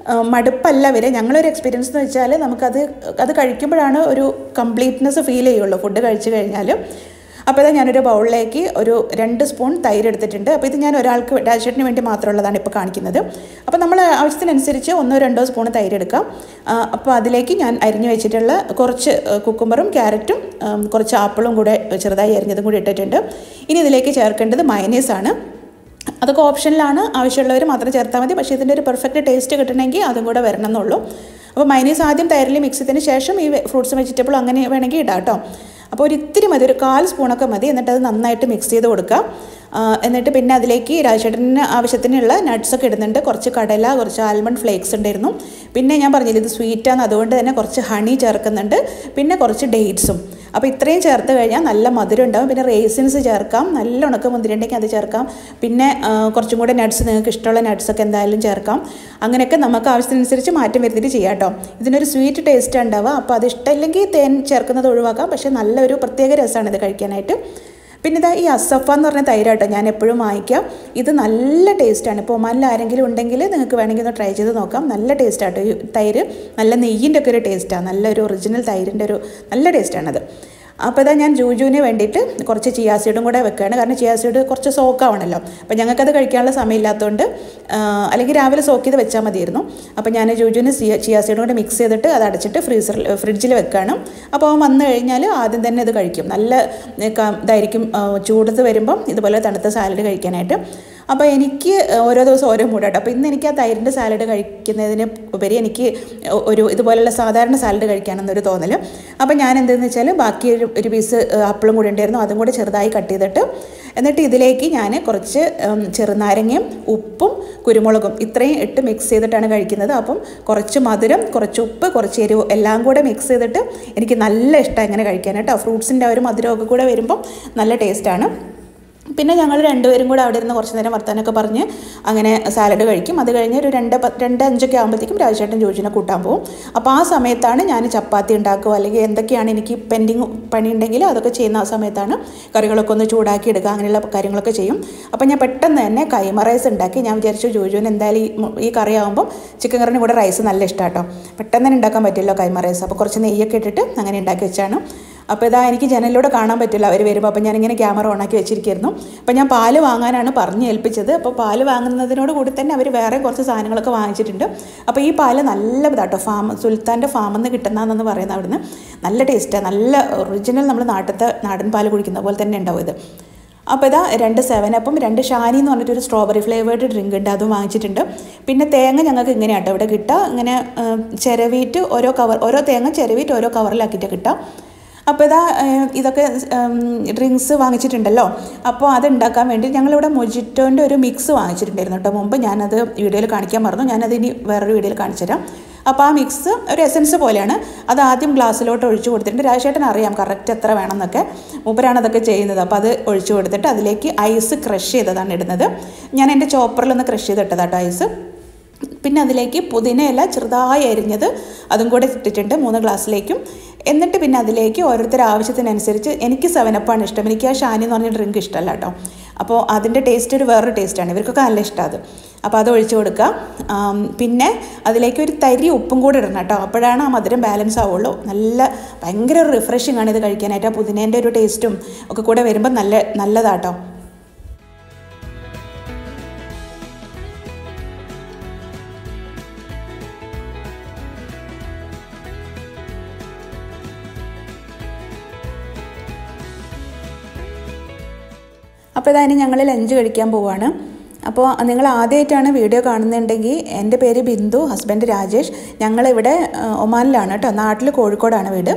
മടുപ്പല്ല വരെ. ഞങ്ങളൊരു എക്സ്പീരിയൻസ് എന്ന് വെച്ചാൽ അത് കഴിക്കുമ്പോഴാണ് ഒരു കംപ്ലീറ്റ്നെസ് ഫീൽ ചെയ്യുള്ളൂ ഫുഡ് കഴിച്ചു കഴിഞ്ഞാൽ. അപ്പോൾ ഇതാ ഞാനൊരു ബൗളിലേക്ക് ഒരു 2 സ്പൂൺ തൈര് എടുത്തിട്ടുണ്ട്. അപ്പോൾ ഇത് ഞാൻ ഒരാൾക്ക് രാജേട്ടന് വേണ്ടി മാത്രമുള്ളതാണ് ഇപ്പോൾ കാണിക്കുന്നത്. അപ്പോൾ നമ്മൾ ആവശ്യത്തിനനുസരിച്ച് 1 or 2 സ്പൂൺ തൈര് എടുക്കാം. അപ്പോൾ അതിലേക്ക് ഞാൻ അരിഞ്ഞു വെച്ചിട്ടുള്ള കുറച്ച് കുക്കുംബറും ക്യാരറ്റും കുറച്ച് ആപ്പിളും കൂടെ ചെറുതായി അരിഞ്ഞതും കൂടി ഇട്ടിട്ടുണ്ട്. ഇനി ഇതിലേക്ക് ചേർക്കേണ്ടത് മയനീസാണ്. അതൊക്കെ ഓപ്ഷനിലാണ്, ആവശ്യമുള്ളവർ മാത്രം ചേർത്താൽ മതി. പക്ഷേ ഇതിൻ്റെ ഒരു പെർഫെക്റ്റ് ടേസ്റ്റ് കിട്ടണമെങ്കിൽ അതും കൂടെ വരണം എന്നുള്ളൂ. അപ്പോൾ മയനീസ് ആദ്യം തൈരിൽ മിക്സ് ചെയ്തതിന് ശേഷം ഈ ഫ്രൂട്ട്സും വെജിറ്റബിളും അങ്ങനെ വേണമെങ്കിൽ ഇടാം കേട്ടോ. അപ്പോൾ ഒരു ഇത്തിരി മതി, ഒരു 1/4 സ്പൂണൊക്കെ മതി. എന്നിട്ട് അത് നന്നായിട്ട് മിക്സ് ചെയ്ത് കൊടുക്കുക. എന്നിട്ട് പിന്നെ അതിലേക്ക് രാജേട്ടന് ആവശ്യത്തിനുള്ള നട്ട്സൊക്കെ ഇടുന്നുണ്ട്. കുറച്ച് കടല, കുറച്ച് ആൽമണ്ട് ഫ്ലേക്സ് ഉണ്ടായിരുന്നു. പിന്നെ ഞാൻ പറഞ്ഞില്ല ഇത് സ്വീറ്റാണ്, അതുകൊണ്ട് തന്നെ കുറച്ച് ഹണി ചേർക്കുന്നുണ്ട്. പിന്നെ കുറച്ച് ഡേറ്റ്സും. അപ്പോൾ ഇത്രയും ചേർത്ത് കഴിഞ്ഞാൽ നല്ല മധുരം ഉണ്ടാകും. പിന്നെ റേസിൻസ് ചേർക്കാം, നല്ല ഉണക്കമുന്തിരി ഉണ്ടെങ്കിൽ അത് ചേർക്കാം. പിന്നെ കുറച്ചും കൂടെ നട്ട്സ്, നിങ്ങൾക്ക് ഇഷ്ടമുള്ള നട്ട്സൊക്കെ എന്തായാലും ചേർക്കാം. അങ്ങനെയൊക്കെ നമുക്ക് ആവശ്യത്തിനനുസരിച്ച് മാറ്റം വരുത്തിയിട്ട് ചെയ്യാം കേട്ടോ. ഇതിനൊരു സ്വീറ്റ് ടേസ്റ്റ് ഉണ്ടാവുക. അപ്പോൾ അത് ഇഷ്ടമില്ലെങ്കിൽ തേൻ ചേർക്കുന്നത് ഒഴിവാക്കാം. പക്ഷേ നല്ലൊരു പ്രത്യേക രസമാണ് ഇത് കഴിക്കാനായിട്ട്. പിന്നെ ഇതാ ഈ അസഫ എന്ന് പറഞ്ഞ തൈരാട്ടോ ഞാൻ എപ്പോഴും വാങ്ങിക്കാം. ഇത് നല്ല ടേസ്റ്റാണ്. ഇപ്പോൾ ഒമാനിൽ ആരെങ്കിലും ഉണ്ടെങ്കിൽ നിങ്ങൾക്ക് വേണമെങ്കിൽ ഒന്ന് ട്രൈ ചെയ്ത് നോക്കാം. നല്ല ടേസ്റ്റാട്ടോ ഈ തൈര്. നല്ല നെയ്യിൻ്റെ ഒക്കെ ഒരു ടേസ്റ്റാണ്, നല്ലൊരു ഒറിജിനൽ തൈരിൻ്റെ ഒരു നല്ല ടേസ്റ്റാണത്. അപ്പോൾ ഇതാ ഞാൻ ജൂജുവിന് വേണ്ടിയിട്ട് കുറച്ച് ചിയാ സീഡും കൂടെ വെക്കുകയാണ്. കാരണം ചിയാ സീഡ് കുറച്ച് സോക്കാവണല്ലോ. അപ്പോൾ ഞങ്ങൾക്കത് കഴിക്കാനുള്ള സമയമില്ലാത്തതുകൊണ്ട്, അല്ലെങ്കിൽ രാവിലെ സോക്ക് ചെയ്ത് വെച്ചാൽ മതിയായിരുന്നു. അപ്പോൾ ഞാൻ ജൂജുവിന് ചിയാ സീഡും കൂടെ മിക്സ് ചെയ്തിട്ട് അത് അടച്ചിട്ട് ഫ്രിഡ്ജിൽ വെക്കുകയാണ്. അപ്പോൾ അവൻ വന്നു കഴിഞ്ഞാൽ ആദ്യം തന്നെ ഇത് കഴിക്കും. നല്ല ഇതായിരിക്കും ചൂടത്ത് വരുമ്പം ഇതുപോലെ തണുത്ത സാലഡ് കഴിക്കാനായിട്ട്. അപ്പോൾ എനിക്ക് ഓരോ ദിവസം ഓരോ മൂടാട്ടോ. അപ്പോൾ ഇന്ന് എനിക്ക് ആ തൈരിൻ്റെ സാലഡ് കഴിക്കുന്നതിന് ഉപരി എനിക്ക് ഇതുപോലുള്ള സാധാരണ സാലഡ് കഴിക്കാനെന്നൊരു തോന്നൽ. അപ്പോൾ ഞാൻ എന്തെന്ന് വെച്ചാൽ ബാക്കി ഒരു പീസ് ആപ്പിളും കൂടി ഉണ്ടായിരുന്നു, അതും കൂടെ ചെറുതായി കട്ട് ചെയ്തിട്ട്, എന്നിട്ട് ഇതിലേക്ക് ഞാൻ കുറച്ച് ചെറുനാരങ്ങയും ഉപ്പും കുരുമുളകും ഇത്രയും ഇട്ട് മിക്സ് ചെയ്തിട്ടാണ് കഴിക്കുന്നത്. അപ്പം കുറച്ച് മധുരം, കുറച്ച് ഉപ്പ്, കുറച്ച് എരിവ് എല്ലാം കൂടെ മിക്സ് ചെയ്തിട്ട് എനിക്ക് നല്ല ഇഷ്ടമാണ് ഇങ്ങനെ കഴിക്കാൻ കേട്ടോ. ഫ്രൂട്ട്സിൻ്റെ ഒരു മധുരമൊക്കെ കൂടെ വരുമ്പം നല്ല ടേസ്റ്റാണ്. പിന്നെ ഞങ്ങൾ രണ്ടുപേരും കൂടെ അവിടെ ഇരുന്ന് കുറച്ച് നേരം വർത്താനൊക്കെ പറഞ്ഞ് അങ്ങനെ സാലഡ് കഴിക്കും. അത് കഴിഞ്ഞ് ഒരു 2-5 ആകുമ്പോഴത്തേക്കും രാജേട്ടൻ ജോജുവിനെ കൂട്ടാൻ പോകും. അപ്പോൾ ആ സമയത്താണ് ഞാൻ ചപ്പാത്തി ഉണ്ടാക്കുക, അല്ലെങ്കിൽ എന്തൊക്കെയാണ് എനിക്ക് പെൻഡിങ് പണി ഉണ്ടെങ്കിൽ അതൊക്കെ ചെയ്യുന്ന ആ സമയത്താണ് കറികളൊക്കെ ഒന്ന് ചൂടാക്കി എടുക്കുക, അങ്ങനെയുള്ള കാര്യങ്ങളൊക്കെ ചെയ്യും. അപ്പോൾ ഞാൻ പെട്ടെന്ന് തന്നെ കൈമ റൈസ് ഉണ്ടാക്കി. ഞാൻ വിചാരിച്ചു ജോജുവിന് എന്തായാലും ഈ കറി ആകുമ്പോൾ ചിക്കൻ കറിന് കൂടെ റൈസ് നല്ല ഇഷ്ടമാണ് കേട്ടോ. പെട്ടെന്ന് തന്നെ ഉണ്ടാക്കാൻ പറ്റില്ലല്ലോ കൈമ റൈസ്. അപ്പോൾ കുറച്ച് നെയ്യൊക്കെ ഇട്ടിട്ട് അങ്ങനെ ഉണ്ടാക്കി വെച്ചാണ്. അപ്പോൾ ഇതാ എനിക്ക് ജനലിലൂടെ കാണാൻ പറ്റില്ല അവർ വരുമ്പോൾ. അപ്പോൾ ഞാനിങ്ങനെ ക്യാമറ ഓണാക്കി വെച്ചിരിക്കുന്നു. അപ്പോൾ ഞാൻ പാല് വാങ്ങാനാണ് പറഞ്ഞ് ഏൽപ്പിച്ചത്. അപ്പോൾ പാല് വാങ്ങുന്നതിനോട് കൂടി തന്നെ അവർ വേറെ കുറച്ച് സാധനങ്ങളൊക്കെ വാങ്ങിച്ചിട്ടുണ്ട്. അപ്പോൾ ഈ പാല് നല്ലതാട്ടോ, സുൽത്താൻ്റെ ഫാമിൽ നിന്ന് കിട്ടുന്നതെന്ന് പറയുന്നത്. അവിടുന്ന് നല്ല ടേസ്റ്റാണ്, നല്ല ഒറിജിനൽ നമ്മൾ നാടൻ പാല് കുടിക്കുന്ന പോലെ തന്നെ ഉണ്ടാവും ഇത്. അപ്പോൾ ഇതാ 2 7-Up, 2 ഷാനി എന്ന് പറഞ്ഞിട്ടൊരു സ്ട്രോബെറി ഫ്ലേവേർഡ് ഡ്രിങ്ക് ഉണ്ട്, അതും വാങ്ങിച്ചിട്ടുണ്ട്. പിന്നെ തേങ്ങ ഞങ്ങൾക്ക് ഇങ്ങനെയാട്ടോ ഇവിടെ കിട്ടുക, ഇങ്ങനെ ചിരവിയിട്ട് ഓരോ തേങ്ങ ചിരവിയിട്ട് ഓരോ കവറിലാക്കിയിട്ട് കിട്ടാം. അപ്പോൾ ഇതൊക്കെ ഡ്രിങ്ക്സ് വാങ്ങിച്ചിട്ടുണ്ടല്ലോ. അപ്പോൾ അത് ഉണ്ടാക്കാൻ വേണ്ടി ഞങ്ങളിവിടെ മൊജിറ്റോൻ്റെ ഒരു മിക്സ് വാങ്ങിച്ചിട്ടുണ്ടായിരുന്നു കേട്ടോ മുമ്പ്. ഞാനത് വീഡിയോയിൽ കാണിക്കാൻ മറന്നു, ഞാനത് ഇനി വേറൊരു വീഡിയോയിൽ കാണിച്ചു തരാം. അപ്പോൾ ആ മിക്സ് ഒരു എസൻസ് പോലെയാണ്. അത് ആദ്യം ഗ്ലാസ്സിലോട്ട് ഒഴിച്ചു കൊടുത്തിട്ടുണ്ട്. രാജേട്ടൻ അറിയാം കറക്റ്റ് എത്ര വേണമെന്നൊക്കെ, മൂപ്പരാണ് അതൊക്കെ ചെയ്യുന്നത്. അപ്പോൾ അത് ഒഴിച്ചു കൊടുത്തിട്ട് അതിലേക്ക് ഐസ് ക്രഷ് ചെയ്തതാണ് ഇടുന്നത്. ഞാൻ എൻ്റെ ചോപ്പറിലൊന്ന് ക്രഷ് ചെയ്തിട്ടതാട്ടോ ഐസ്. പിന്നെ അതിലേക്ക് പുതിനയില ചെറുതായി അരിഞ്ഞത് അതും കൂടെ ഇട്ടിട്ടുണ്ട് 3 ഗ്ലാസ്സിലേക്കും. എന്നിട്ട് പിന്നെ അതിലേക്ക് ഓരോരുത്തർ ആവശ്യത്തിനനുസരിച്ച്, എനിക്ക് 7-Up ആണ് ഇഷ്ടം, എനിക്ക് ആ ഷാനി എന്ന് പറഞ്ഞ ഡ്രിങ്ക് ഇഷ്ടമല്ല കേട്ടോ. അപ്പോൾ അതിൻ്റെ ടേസ്റ്റ് വേറൊരു ടേസ്റ്റാണ്, ഇവർക്കൊക്കെ നല്ല ഇഷ്ടമാണ് അത്. അപ്പോൾ അത് ഒഴിച്ചു കൊടുക്കുക. പിന്നെ അതിലേക്ക് ഒരു തരി ഉപ്പും കൂടെ ഇടണം കേട്ടോ, അപ്പോഴാണ് ആ മധുരം ബാലൻസ് ആവുള്ളൂ. ഭയങ്കര റിഫ്രഷിംഗ് ആണ് ഇത് കഴിക്കാനായിട്ട്. ആ പുതിനേൻ്റെ ഒരു ടേസ്റ്റും ഒക്കെ കൂടെ വരുമ്പോൾ നല്ലതാട്ടോ. അപ്പോൾ ഇതാ ഞങ്ങൾ ലഞ്ച് കഴിക്കാൻ പോവുകയാണ്. അപ്പോൾ നിങ്ങൾ ആദ്യമായിട്ടാണ് വീഡിയോ കാണുന്നുണ്ടെങ്കിൽ, എൻ്റെ പേര് ബിന്ദു, ഹസ്ബൻഡ് രാജേഷ്. ഞങ്ങളിവിടെ ഒമാനിലാണ് കേട്ടോ, നാട്ടിൽ കോഴിക്കോടാണ് വീട്.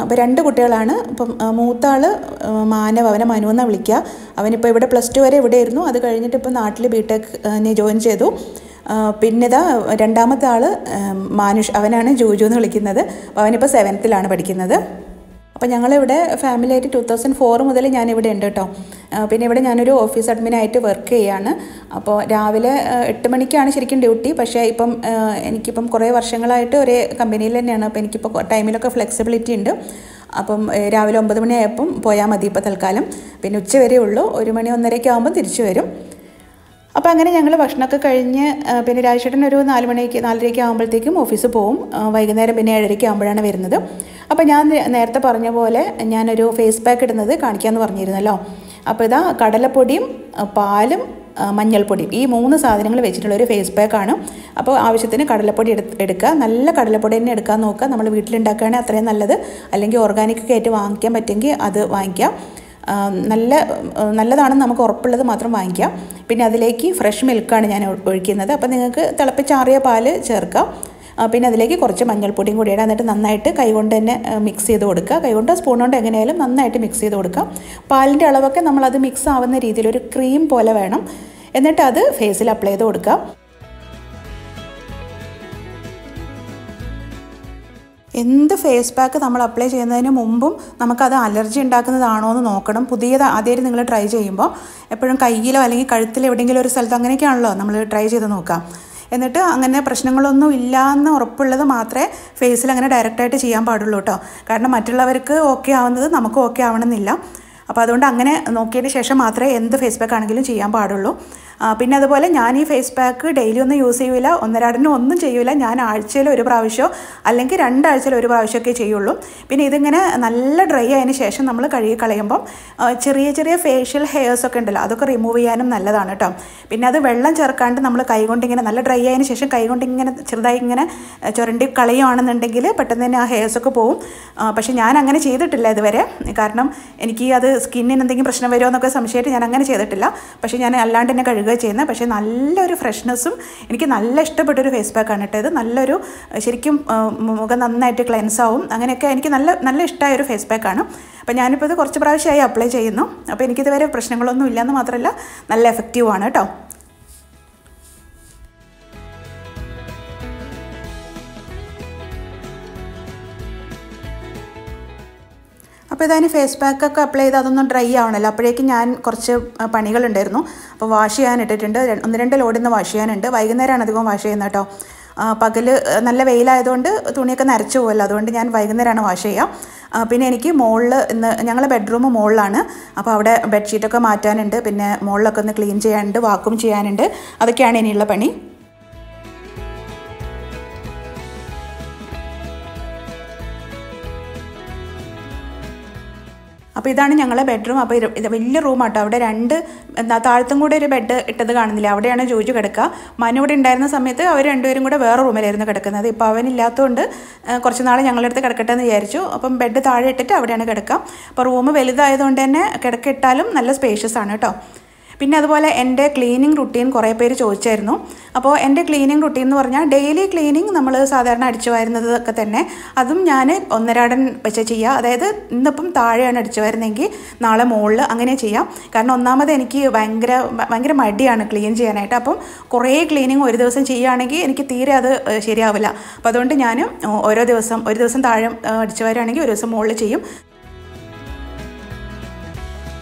അപ്പോൾ 2 കുട്ടികളാണ്. ഇപ്പം മൂത്താൾ മാനവ്, അവനെ മനു എന്നാണ് വിളിക്കുക. അവനിപ്പോൾ ഇവിടെ +2 വരെ ഇവിടെ ആയിരുന്നു. അത് കഴിഞ്ഞിട്ട് ഇപ്പോൾ നാട്ടിൽ ബിടെക്കിന് ജോയിൻ ചെയ്തു. പിന്നെ രണ്ടാമത്തെ ആൾ മാനുഷ്, അവനാണ് ജോജു എന്ന് വിളിക്കുന്നത്. അപ്പോൾ അവനിപ്പോൾ 7th പഠിക്കുന്നത്. അപ്പോൾ ഞങ്ങളിവിടെ ഫാമിലിയായിട്ട് 2004 മുതൽ ഞാനിവിടെ ഉണ്ട് കേട്ടോ. പിന്നെ ഇവിടെ ഞാനൊരു ഓഫീസ് അഡ്മിനായിട്ട് വർക്ക് ചെയ്യുകയാണ്. അപ്പോൾ രാവിലെ 8 മണിക്കാണ് ശരിക്കും ഡ്യൂട്ടി. പക്ഷേ എനിക്കിപ്പം കുറേ വർഷങ്ങളായിട്ട് ഒരേ കമ്പനിയിൽ തന്നെയാണ്. അപ്പോൾ എനിക്കിപ്പോൾ ടൈമിലൊക്കെ ഫ്ലെക്സിബിലിറ്റി ഉണ്ട്. അപ്പം രാവിലെ 9 മണിയായപ്പം പോയാൽ മതി ഇപ്പോൾ തൽക്കാലം. പിന്നെ ഉച്ച വരെ ഉള്ളൂ, 1 മണി 1:30 ആകുമ്പം തിരിച്ചു വരും. അപ്പോൾ അങ്ങനെ ഞങ്ങൾ ഭക്ഷണമൊക്കെ കഴിഞ്ഞ് പിന്നെ രാജേട്ടൻ ഒരു 4 മണിക്ക് 4:30 ആകുമ്പോഴത്തേക്കും ഓഫീസ് പോവും. വൈകുന്നേരം പിന്നെ 7:30 ആകുമ്പോഴാണ് വരുന്നത്. അപ്പോൾ ഞാൻ നേരത്തെ പറഞ്ഞ പോലെ ഞാനൊരു ഫേസ് പാക്ക് ഇടുന്നത് കാണിക്കാമെന്ന് പറഞ്ഞിരുന്നല്ലോ. അപ്പോൾ ഇതാ കടലപ്പൊടിയും പാലും മഞ്ഞൾപ്പൊടിയും, ഈ 3 സാധനങ്ങൾ വെച്ചിട്ടുള്ളൊരു ഫേസ് പാക്കാണ്. അപ്പോൾ ആവശ്യത്തിന് കടലപ്പൊടി എടുക്കുക. നല്ല കടലപ്പൊടി തന്നെ എടുക്കാൻ നോക്കുക. നമ്മൾ വീട്ടിലുണ്ടാക്കുകയാണെങ്കിൽ അത്രയും നല്ലത്. അല്ലെങ്കിൽ ഓർഗാനിക്കൊക്കെ ആയിട്ട് വാങ്ങിക്കാൻ പറ്റുമെങ്കിൽ അത് വാങ്ങിക്കുക. നല്ലതാണെന്ന് നമുക്ക് ഉറപ്പുള്ളത് മാത്രം വാങ്ങിക്കാം. പിന്നെ അതിലേക്ക് ഫ്രഷ് മിൽക്കാണ് ഞാൻ ഒഴിക്കുന്നത്. അപ്പോൾ നിങ്ങൾക്ക് തിളപ്പിച്ചാറിയ പാല് ചേർക്കാം. പിന്നെ അതിലേക്ക് കുറച്ച് മഞ്ഞൾപ്പൊടിയും കൂടി ഇടാം. എന്നിട്ട് നന്നായിട്ട് കൈകൊണ്ട് തന്നെ മിക്സ് ചെയ്ത് കൊടുക്കുക. കൈകൊണ്ട് സ്പൂൺ കൊണ്ട് എങ്ങനെയായാലും നന്നായിട്ട് മിക്സ് ചെയ്ത് കൊടുക്കുക. പാലിൻ്റെ അളവൊക്കെ നമ്മളത് മിക്സ് ആവുന്ന രീതിയിൽ ഒരു ക്രീം പോലെ വേണം. എന്നിട്ട് അത് ഫേസിൽ അപ്ലൈ ചെയ്ത് കൊടുക്കുക. എന്ത് ഫേസ് പാക്ക് നമ്മൾ അപ്ലൈ ചെയ്യുന്നതിന് മുമ്പും നമുക്കത് അലർജി ഉണ്ടാക്കുന്നതാണോ എന്ന് നോക്കണം. ആദ്യമായിട്ട് നിങ്ങൾ ട്രൈ ചെയ്യുമ്പോൾ എപ്പോഴും കയ്യിലോ അല്ലെങ്കിൽ കഴുത്തിലോ എവിടെയെങ്കിലും ഒരു സ്ഥലത്ത് അങ്ങനെയൊക്കെയാണല്ലോ നമ്മൾ ട്രൈ ചെയ്ത് നോക്കാം. എന്നിട്ട് അങ്ങനെ പ്രശ്നങ്ങളൊന്നും ഇല്ലയെന്ന് ഉറപ്പുള്ളത് മാത്രമേ ഫേസിൽ അങ്ങനെ ഡയറക്റ്റായിട്ട് ചെയ്യാൻ പാടുള്ളൂ കേട്ടോ. കാരണം മറ്റുള്ളവർക്ക് ഓക്കെ ആവുന്നത് നമുക്ക് ഓക്കെ ആവണമെന്നില്ല. അപ്പോൾ അതുകൊണ്ട് അങ്ങനെ നോക്കിയതിന് ശേഷം മാത്രമേ എന്ത് ഫേസ് പാക്ക് ആണെങ്കിലും ചെയ്യാൻ പാടുള്ളൂ. പിന്നെ അതുപോലെ ഞാൻ ഈ ഫേസ് പാക്ക് ഡെയിലി ഒന്നും യൂസ് ചെയ്യില്ല, ഒന്നരാടിനും ഒന്നും ചെയ്യില്ല. ഞാൻ ആഴ്ചയിൽ 1 പ്രാവശ്യമോ അല്ലെങ്കിൽ 2 ആഴ്ചയിൽ 1 പ്രാവശ്യമൊക്കെ ചെയ്യുള്ളൂ. പിന്നെ ഇതിങ്ങനെ നല്ല ഡ്രൈ ആയതിനു ശേഷം നമ്മൾ കഴുകി കളയുമ്പം ചെറിയ ഫേഷ്യൽ ഹെയർസൊക്കെ ഉണ്ടല്ലോ, അതൊക്കെ റിമൂവ് ചെയ്യാനും നല്ലതാണ് കേട്ടോ. പിന്നെ അത് വെള്ളം ചേർക്കാണ്ട് നമ്മൾ കൈകൊണ്ടിങ്ങനെ നല്ല ഡ്രൈ ആയതിനു ശേഷം കൈകൊണ്ടിങ്ങനെ ചെറുതായി ഇങ്ങനെ ചുരണ്ടി കളയുകയാണെന്നുണ്ടെങ്കിൽ പെട്ടെന്ന് തന്നെ ആ ഹെയർസൊക്കെ പോവും. പക്ഷേ ഞാൻ അങ്ങനെ ചെയ്തിട്ടില്ല ഇതുവരെ. കാരണം എനിക്ക് അത് സ്കിന്നിന് എന്തെങ്കിലും പ്രശ്നം വരുമോ എന്നൊക്കെ സംശയമായിട്ട് ഞാൻ അങ്ങനെ ചെയ്തിട്ടില്ല. പക്ഷേ ഞാൻ അല്ലാണ്ട് തന്നെ കഴുകുക ചെയ്യുന്നത്. പക്ഷേ നല്ലൊരു ഫ്രഷ്നെസ്സും എനിക്ക് നല്ല ഇഷ്ടപ്പെട്ടൊരു ഫേസ് പാക്കാണ് കേട്ടോ ഇത്. നല്ലൊരു ശരിക്കും മുഖം നന്നായിട്ട് ക്ലെൻസ് ആവും. അങ്ങനെയൊക്കെ എനിക്ക് നല്ല ഇഷ്ടമായൊരു ഫേസ് പാക്കാണ്. അപ്പോൾ ഞാനിപ്പോൾ ഇത് കുറച്ച് പ്രാവശ്യമായി അപ്ലൈ ചെയ്യുന്നു. അപ്പോൾ എനിക്കിതുവരെ പ്രശ്നങ്ങളൊന്നും ഇല്ലയെന്ന് മാത്രമല്ല നല്ല എഫക്റ്റീവാണ് കേട്ടോ. അപ്പോൾ അപ്പോൾ ഇതിന് ഫേസ് പാക്കൊക്കെ അപ്ലൈ ചെയ്ത് അതൊന്നും ഡ്രൈ ആവണമല്ലോ. അപ്പോഴേക്കും ഞാൻ കുറച്ച് പണികളുണ്ടായിരുന്നു. അപ്പോൾ വാഷ് ചെയ്യാൻ ഇട്ടിട്ടുണ്ട്. 1-2 ലോഡിൽ നിന്ന് വാഷ് ചെയ്യാനുണ്ട്. വൈകുന്നേരമാണ് അധികം വാഷ് ചെയ്യുന്നത് കേട്ടോ. പകൽ നല്ല വെയിലായതുകൊണ്ട് തുണിയൊക്കെ നരച്ചു പോകുമല്ലോ, അതുകൊണ്ട് ഞാൻ വൈകുന്നേരമാണ് വാഷ് ചെയ്യുക. പിന്നെ എനിക്ക് മുകളിൽ ഇന്ന് ഞങ്ങളുടെ ബെഡ്റൂം മുകളിലാണ്. അപ്പോൾ അവിടെ ബെഡ്ഷീറ്റൊക്കെ മാറ്റാനുണ്ട്. പിന്നെ മുകളിലൊക്കെ ഒന്ന് ക്ലീൻ ചെയ്യാനുണ്ട്, വാക്യൂം ചെയ്യാനുണ്ട്. അതൊക്കെയാണ് ഇനിയുള്ള പണി. അപ്പോൾ ഇതാണ് ഞങ്ങളുടെ ബെഡ്റൂം. അപ്പോൾ ഇത് വലിയ റൂമാട്ടോ. അവിടെ 2 താഴത്തും കൂടെ ഒരു ബെഡ് ഇട്ടത് കാണുന്നില്ല, അവിടെയാണ് ജോജു കിടക്കുക. മനു ഇവിടെ ഉണ്ടായിരുന്ന സമയത്ത് അവർ രണ്ടുപേരും കൂടെ വേറെ റൂമിലായിരുന്നു കിടക്കുന്നത്. ഇപ്പോൾ അവനില്ലാത്തതുകൊണ്ട് കുറച്ച് നാൾ ഞങ്ങളുടെ അടുത്ത് കിടക്കട്ടെ എന്ന് വിചാരിച്ചു. അപ്പം ബെഡ് താഴെ ഇട്ടിട്ട് അവിടെയാണ് കിടക്കുക. അപ്പോൾ റൂം വലുതായതുകൊണ്ട് തന്നെ കിടക്കിട്ടാലും നല്ല സ്പേഷ്യസ് ആണ് കേട്ടോ. പിന്നെ അതുപോലെ എൻ്റെ ക്ലീനിങ് റുട്ടീൻ കുറേ പേര് ചോദിച്ചായിരുന്നു. അപ്പോൾ എൻ്റെ ക്ലീനിങ് റുട്ടീൻ എന്ന് പറഞ്ഞാൽ ഡെയിലി ക്ലീനിങ് നമ്മൾ സാധാരണ അടിച്ചു വരുന്നതൊക്കെ തന്നെ, അതും ഞാൻ ഒന്നരാടൻ വെച്ച് ചെയ്യുക. അതായത് ഇന്നിപ്പം താഴെയാണ് അടിച്ചു വരുന്നതെങ്കിൽ നാളെ മുകളിൽ അങ്ങനെ ചെയ്യാം. കാരണം ഒന്നാമത് എനിക്ക് ഭയങ്കര മടിയാണ് ക്ലീൻ ചെയ്യാനായിട്ട്. അപ്പം കുറേ ക്ലീനിങ് ഒരു ദിവസം ചെയ്യുകയാണെങ്കിൽ എനിക്ക് തീരെ അത് ശരിയാവില്ല. അപ്പോൾ അതുകൊണ്ട് ഞാൻ ഒരു ദിവസം താഴെ അടിച്ചു വരികയാണെങ്കിൽ ഒരു ദിവസം മുകളിൽ ചെയ്യും.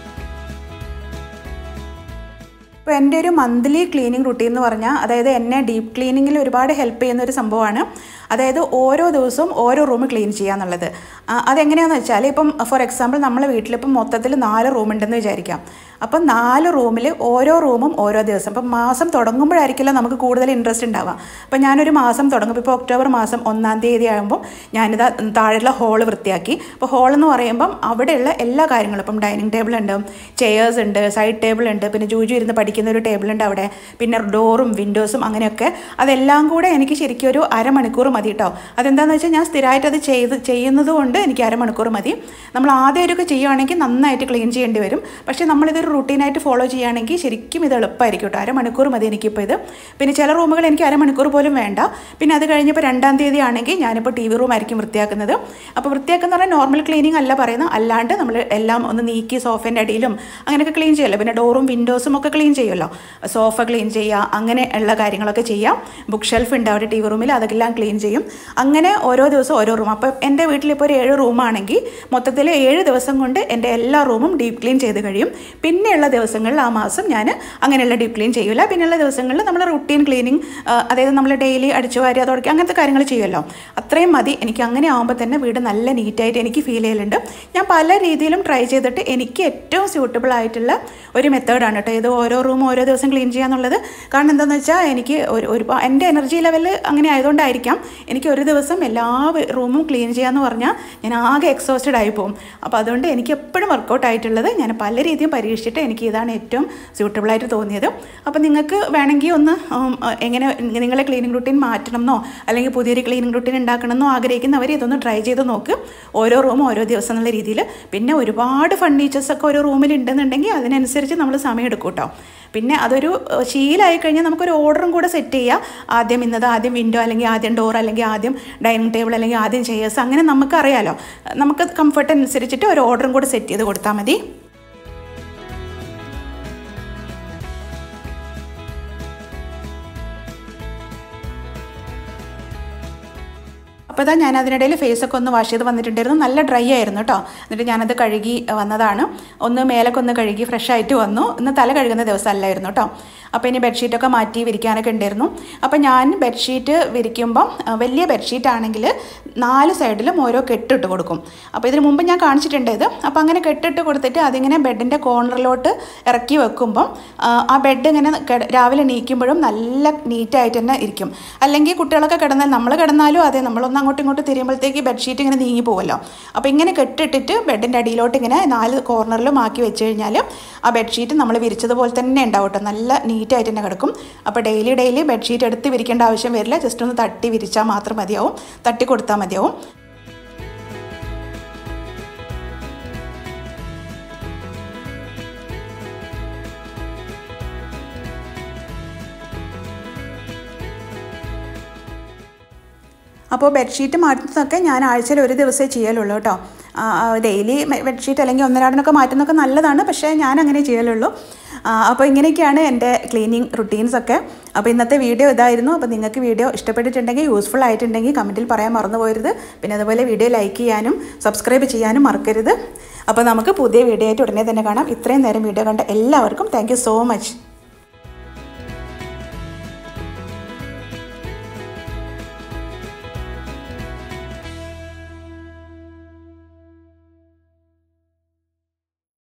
അപ്പോൾ എൻ്റെ ഒരു മന്ത്ലി ക്ലീനിങ് റുട്ടീൻ എന്ന് പറഞ്ഞാൽ, അതായത് എന്നെ ഡീപ്പ് ക്ലീനിങ്ങിൽ ഒരുപാട് ഹെൽപ്പ് ചെയ്യുന്ന ഒരു സംഭവമാണ്. അതായത് ഓരോ ദിവസവും ഓരോ റൂം ക്ലീൻ ചെയ്യുക എന്നുള്ളത്. അതെങ്ങനെയാണെന്ന് വെച്ചാൽ, ഇപ്പം ഫോർ എക്സാമ്പിൾ നമ്മളെ വീട്ടിലിപ്പം മൊത്തത്തിൽ 4 റൂമുണ്ടെന്ന് വിചാരിക്കാം. അപ്പം 4 റൂമിൽ ഓരോ റൂമും ഓരോ ദിവസം. അപ്പം മാസം തുടങ്ങുമ്പോഴായിരിക്കില്ല നമുക്ക് കൂടുതൽ ഇൻട്രസ്റ്റ് ഉണ്ടാവുക. അപ്പം ഞാനൊരു മാസം തുടങ്ങും. ഇപ്പോൾ ഒക്ടോബർ മാസം 1-ാം തീയതി ആകുമ്പോൾ ഞാനിത് താഴെയുള്ള ഹോള് വൃത്തിയാക്കി. അപ്പോൾ ഹോളെന്ന് പറയുമ്പം അവിടെയുള്ള എല്ലാ കാര്യങ്ങളും, ഇപ്പം ഡൈനിങ് ടേബിൾ ഉണ്ട്, ചെയേഴ്സ് ഉണ്ട്, സൈഡ് ടേബിൾ ഉണ്ട്, പിന്നെ ജൂജു ഇരുന്ന് പഠിക്കുന്ന ഒരു ടേബിൾ ഉണ്ട് അവിടെ, പിന്നെ ഡോറും വിൻഡോസും അങ്ങനെയൊക്കെ. അതെല്ലാം കൂടെ എനിക്ക് ശരിക്കും ഒരു അരമണിക്കൂർ മതി കേട്ടോ. അതെന്താണെന്ന് വെച്ചാൽ ഞാൻ സ്ഥിരമായിട്ട് അത് ചെയ്യുന്നത് കൊണ്ട് എനിക്ക് അരമണിക്കൂർ മതി. നമ്മൾ ആദ്യമൊക്കെ ചെയ്യുകയാണെങ്കിൽ നന്നായിട്ട് ക്ലീൻ ചെയ്യേണ്ടി വരും. പക്ഷേ നമ്മളിതൊരു റൂട്ടീനായിട്ട് ഫോളോ ചെയ്യുകയാണെങ്കിൽ ശരിക്കും ഇത് എളുപ്പമായിരിക്കും കേട്ടോ. അരമണിക്കൂർ മതി എനിക്കിപ്പോൾ ഇത്. പിന്നെ ചില റൂമുകൾ എനിക്ക് അരമണിക്കൂർ പോലും വേണ്ട. പിന്നെ അത് കഴിഞ്ഞപ്പോൾ 2-ാം തീയതി ആണെങ്കിൽ ഞാനിപ്പോൾ TV റൂം ആയിരിക്കും വൃത്തിയാക്കുന്നത്. അപ്പോൾ വൃത്തിയാക്കുന്ന പറഞ്ഞാൽ നോർമൽ ക്ലീനിങ് അല്ല പറയുന്നത്, അല്ലാണ്ട് നമ്മൾ എല്ലാം ഒന്ന് നീക്കി സോഫേൻ്റെ അടിയിലും അങ്ങനെയൊക്കെ ക്ലീൻ ചെയ്യുമല്ലോ. പിന്നെ ഡോറും വിൻഡോസും ഒക്കെ ക്ലീൻ ചെയ്യുമല്ലോ, സോഫ ക്ലീൻ ചെയ്യുക, അങ്ങനെ ഉള്ള കാര്യങ്ങളൊക്കെ ചെയ്യാം. ബുക്ക് ഷെൽഫ് ഉണ്ട് അവിടെ TV റൂമിൽ, അതെല്ലാം ക്ലീൻ ചെയ്യും. അങ്ങനെ ഓരോ ദിവസം ഓരോ റൂം. അപ്പോൾ എൻ്റെ വീട്ടിലിപ്പോൾ ഒരു 7 റൂമാണെങ്കിൽ മൊത്തത്തിൽ 7 ദിവസം കൊണ്ട് എൻ്റെ എല്ലാ റൂമും ഡീപ്പ് ക്ലീൻ ചെയ്ത് കഴിയും. പിന്നെയുള്ള ദിവസങ്ങളിൽ ആ മാസം ഞാൻ അങ്ങനെയുള്ള ഡീപ്പ് ക്ലീൻ ചെയ്യില്ല. പിന്നെയുള്ള ദിവസങ്ങളിൽ നമ്മൾ റുട്ടീൻ ക്ലീനിങ്, അതായത് നമ്മൾ ഡെയിലി അടിച്ചു വാരി തുടയ്ക്കുക അങ്ങനത്തെ കാര്യങ്ങൾ ചെയ്യുമല്ലോ. അത്രയും മതി എനിക്ക്. അങ്ങനെ ആകുമ്പോൾ തന്നെ വീട് നല്ല നീറ്റായിട്ട് എനിക്ക് ഫീൽ ചെയ്യലുണ്ട്. ഞാൻ പല രീതിയിലും ട്രൈ ചെയ്തിട്ട് എനിക്ക് ഏറ്റവും സ്യൂട്ടബിൾ ആയിട്ടുള്ള ഒരു മെത്തേഡാണ് കേട്ടോ ഇത്, ഓരോ റൂമും ഓരോ ദിവസം ക്ലീൻ ചെയ്യുക എന്നുള്ളത്. കാരണം എന്താണെന്ന് വെച്ചാൽ എനിക്ക് എൻ്റെ എനർജി ലെവൽ അങ്ങനെ ആയതുകൊണ്ടായിരിക്കാം എനിക്ക് ഒരു ദിവസം എല്ലാ റൂമും ക്ലീൻ ചെയ്യാമെന്ന് പറഞ്ഞാൽ ഞാൻ ആകെ എക്സോസ്റ്റഡ് ആയി പോകും. അപ്പോൾ അതുകൊണ്ട് എനിക്ക് എപ്പോഴും വർക്കൗട്ട് ആയിട്ടുള്ളത്, ഞാൻ പല രീതിയും പരീക്ഷിച്ചിട്ട് എനിക്ക് ഇതാണ് ഏറ്റവും സ്യൂട്ടബിളായിട്ട് തോന്നിയത്. അപ്പോൾ നിങ്ങൾക്ക് വേണമെങ്കിൽ ഒന്ന് എങ്ങനെ നിങ്ങളെ ക്ലീനിങ് റുട്ടീൻ മാറ്റണമെന്നോ അല്ലെങ്കിൽ പുതിയൊരു ക്ലീനിങ് റുട്ടീൻ ഉണ്ടാക്കണമെന്നോ ആഗ്രഹിക്കുന്നവർ ഇതൊന്ന് ട്രൈ ചെയ്ത് നോക്ക്. ഓരോ റൂമും ഓരോ ദിവസം എന്നുള്ള രീതിയിൽ. പിന്നെ ഒരുപാട് ഫർണിച്ചേഴ്സൊക്കെ ഓരോ റൂമിൽ ഉണ്ടെന്നുണ്ടെങ്കിൽ അതിനനുസരിച്ച് നമ്മൾ സമയം എടുക്കും കേട്ടോ. പിന്നെ അതൊരു ശീലമായി കഴിഞ്ഞാൽ നമുക്കൊരു ഓർഡറും കൂടെ സെറ്റ് ചെയ്യുക. ആദ്യം ഇന്നത്, ആദ്യം വിൻഡോ, അല്ലെങ്കിൽ ആദ്യം ഡോർ, അല്ലെങ്കിൽ ആദ്യം ഡൈനിങ് ടേബിൾ, അല്ലെങ്കിൽ ആദ്യം ചെയേഴ്സ്, അങ്ങനെ നമുക്കറിയാലോ. നമുക്ക് കംഫർട്ട് അനുസരിച്ചിട്ട് ഒരു ഓർഡറും കൂടെ സെറ്റ് ചെയ്ത് കൊടുത്താൽ മതി. അപ്പോൾ ഞാൻ അതിനിടയിൽ ഫേസൊക്കെ ഒന്ന് വാഷ് ചെയ്ത് വന്നിട്ടുണ്ടായിരുന്നു. നല്ല ഡ്രൈ ആയിരുന്നു കേട്ടോ. എന്നിട്ട് ഞാനത് കഴുകി വന്നതാണ്. ഒന്ന് മേലൊക്കെ ഒന്ന് കഴുകി ഫ്രഷ് ആയിട്ട് വന്നു. ഇന്ന് തല കഴുകുന്ന ദിവസം അല്ലായിരുന്നു കേട്ടോ. അപ്പോൾ ഇനി ബെഡ്ഷീറ്റൊക്കെ മാറ്റി വിരിക്കാനൊക്കെ ഉണ്ടായിരുന്നു. അപ്പോൾ ഞാൻ ബെഡ്ഷീറ്റ് വിരിക്കുമ്പം വലിയ ബെഡ്ഷീറ്റ് ആണെങ്കിൽ 4 സൈഡിലും ഓരോ കെട്ടിട്ട് കൊടുക്കും. അപ്പോൾ ഇതിന് മുമ്പ് ഞാൻ കാണിച്ചിട്ടുണ്ട് ഇത്. അപ്പോൾ അങ്ങനെ കെട്ടിട്ട് കൊടുത്തിട്ട് അതിങ്ങനെ ബെഡിൻ്റെ കോർണറിലോട്ട് ഇറക്കി വെക്കുമ്പം ആ ബെഡ് ഇങ്ങനെ രാവിലെ എണീക്കുമ്പോഴും നല്ല നീറ്റായിട്ട് തന്നെ ഇരിക്കും. അല്ലെങ്കിൽ കുട്ടികളൊക്കെ കിടന്നാൽ, നമ്മൾ കിടന്നാലും അതെ, നമ്മളൊന്ന് അങ്ങോട്ടും ഇങ്ങോട്ടും തിരിയുമ്പോഴത്തേക്ക് ബെഡ്ഷീറ്റ് ഇങ്ങനെ നീങ്ങി പോകുമല്ലോ. അപ്പോൾ ഇങ്ങനെ കെട്ടിട്ടിട്ട് ബെഡിൻ്റെ അടിയിലോട്ട് ഇങ്ങനെ 4 കോർണറിലും ആക്കി വെച്ച് കഴിഞ്ഞാൽ ആ ബെഡ്ഷീറ്റ് നമ്മൾ വിരിച്ചതുപോലെ തന്നെ ഉണ്ടാവും കേട്ടോ. നല്ല നീറ്റായിട്ട് തന്നെ കിടക്കും. അപ്പോൾ ഡെയിലി ബെഡ്ഷീറ്റ് എടുത്ത് വിരിക്കേണ്ട ആവശ്യം വരില്ല. ജസ്റ്റ് ഒന്ന് തട്ടി വിരിച്ചാൽ മാത്രം മതിയാവും, തട്ടി കൊടുത്താൽ മതിയാവും. അപ്പോൾ ബെഡ്ഷീറ്റ് മാറ്റുന്നതൊക്കെ ഞാൻ ആഴ്ചയിൽ ഒരു ദിവസമേ ചെയ്യലുള്ളൂ കേട്ടോ. ഡെയിലി ബെഡ്ഷീറ്റ് അല്ലെങ്കിൽ ഒന്നരാടനൊക്കെ മാറ്റുന്നതൊക്കെ നല്ലതാണ്, പക്ഷേ ഞാൻ അങ്ങനെ ചെയ്യലുള്ളൂ. അപ്പോൾ ഇങ്ങനെയൊക്കെയാണ് എൻ്റെ ക്ലീനിങ് റുട്ടീൻസൊക്കെ. അപ്പോൾ ഇന്നത്തെ വീഡിയോ ഇതായിരുന്നു. അപ്പോൾ നിങ്ങൾക്ക് വീഡിയോ ഇഷ്ടപ്പെട്ടിട്ടുണ്ടെങ്കിൽ, യൂസ്ഫുൾ ആയിട്ടുണ്ടെങ്കിൽ കമൻറ്റിൽ പറയാൻ മറന്നു പോകരുത്. പിന്നെ അതുപോലെ വീഡിയോ ലൈക്ക് ചെയ്യാനും സബ്സ്ക്രൈബ് ചെയ്യാനും മറക്കരുത്. അപ്പോൾ നമുക്ക് പുതിയ വീഡിയോ ആയിട്ട് ഉടനെ തന്നെ കാണാം. ഇത്രയും നേരം വീഡിയോ കണ്ട എല്ലാവർക്കും താങ്ക് യു സോ മച്ച്.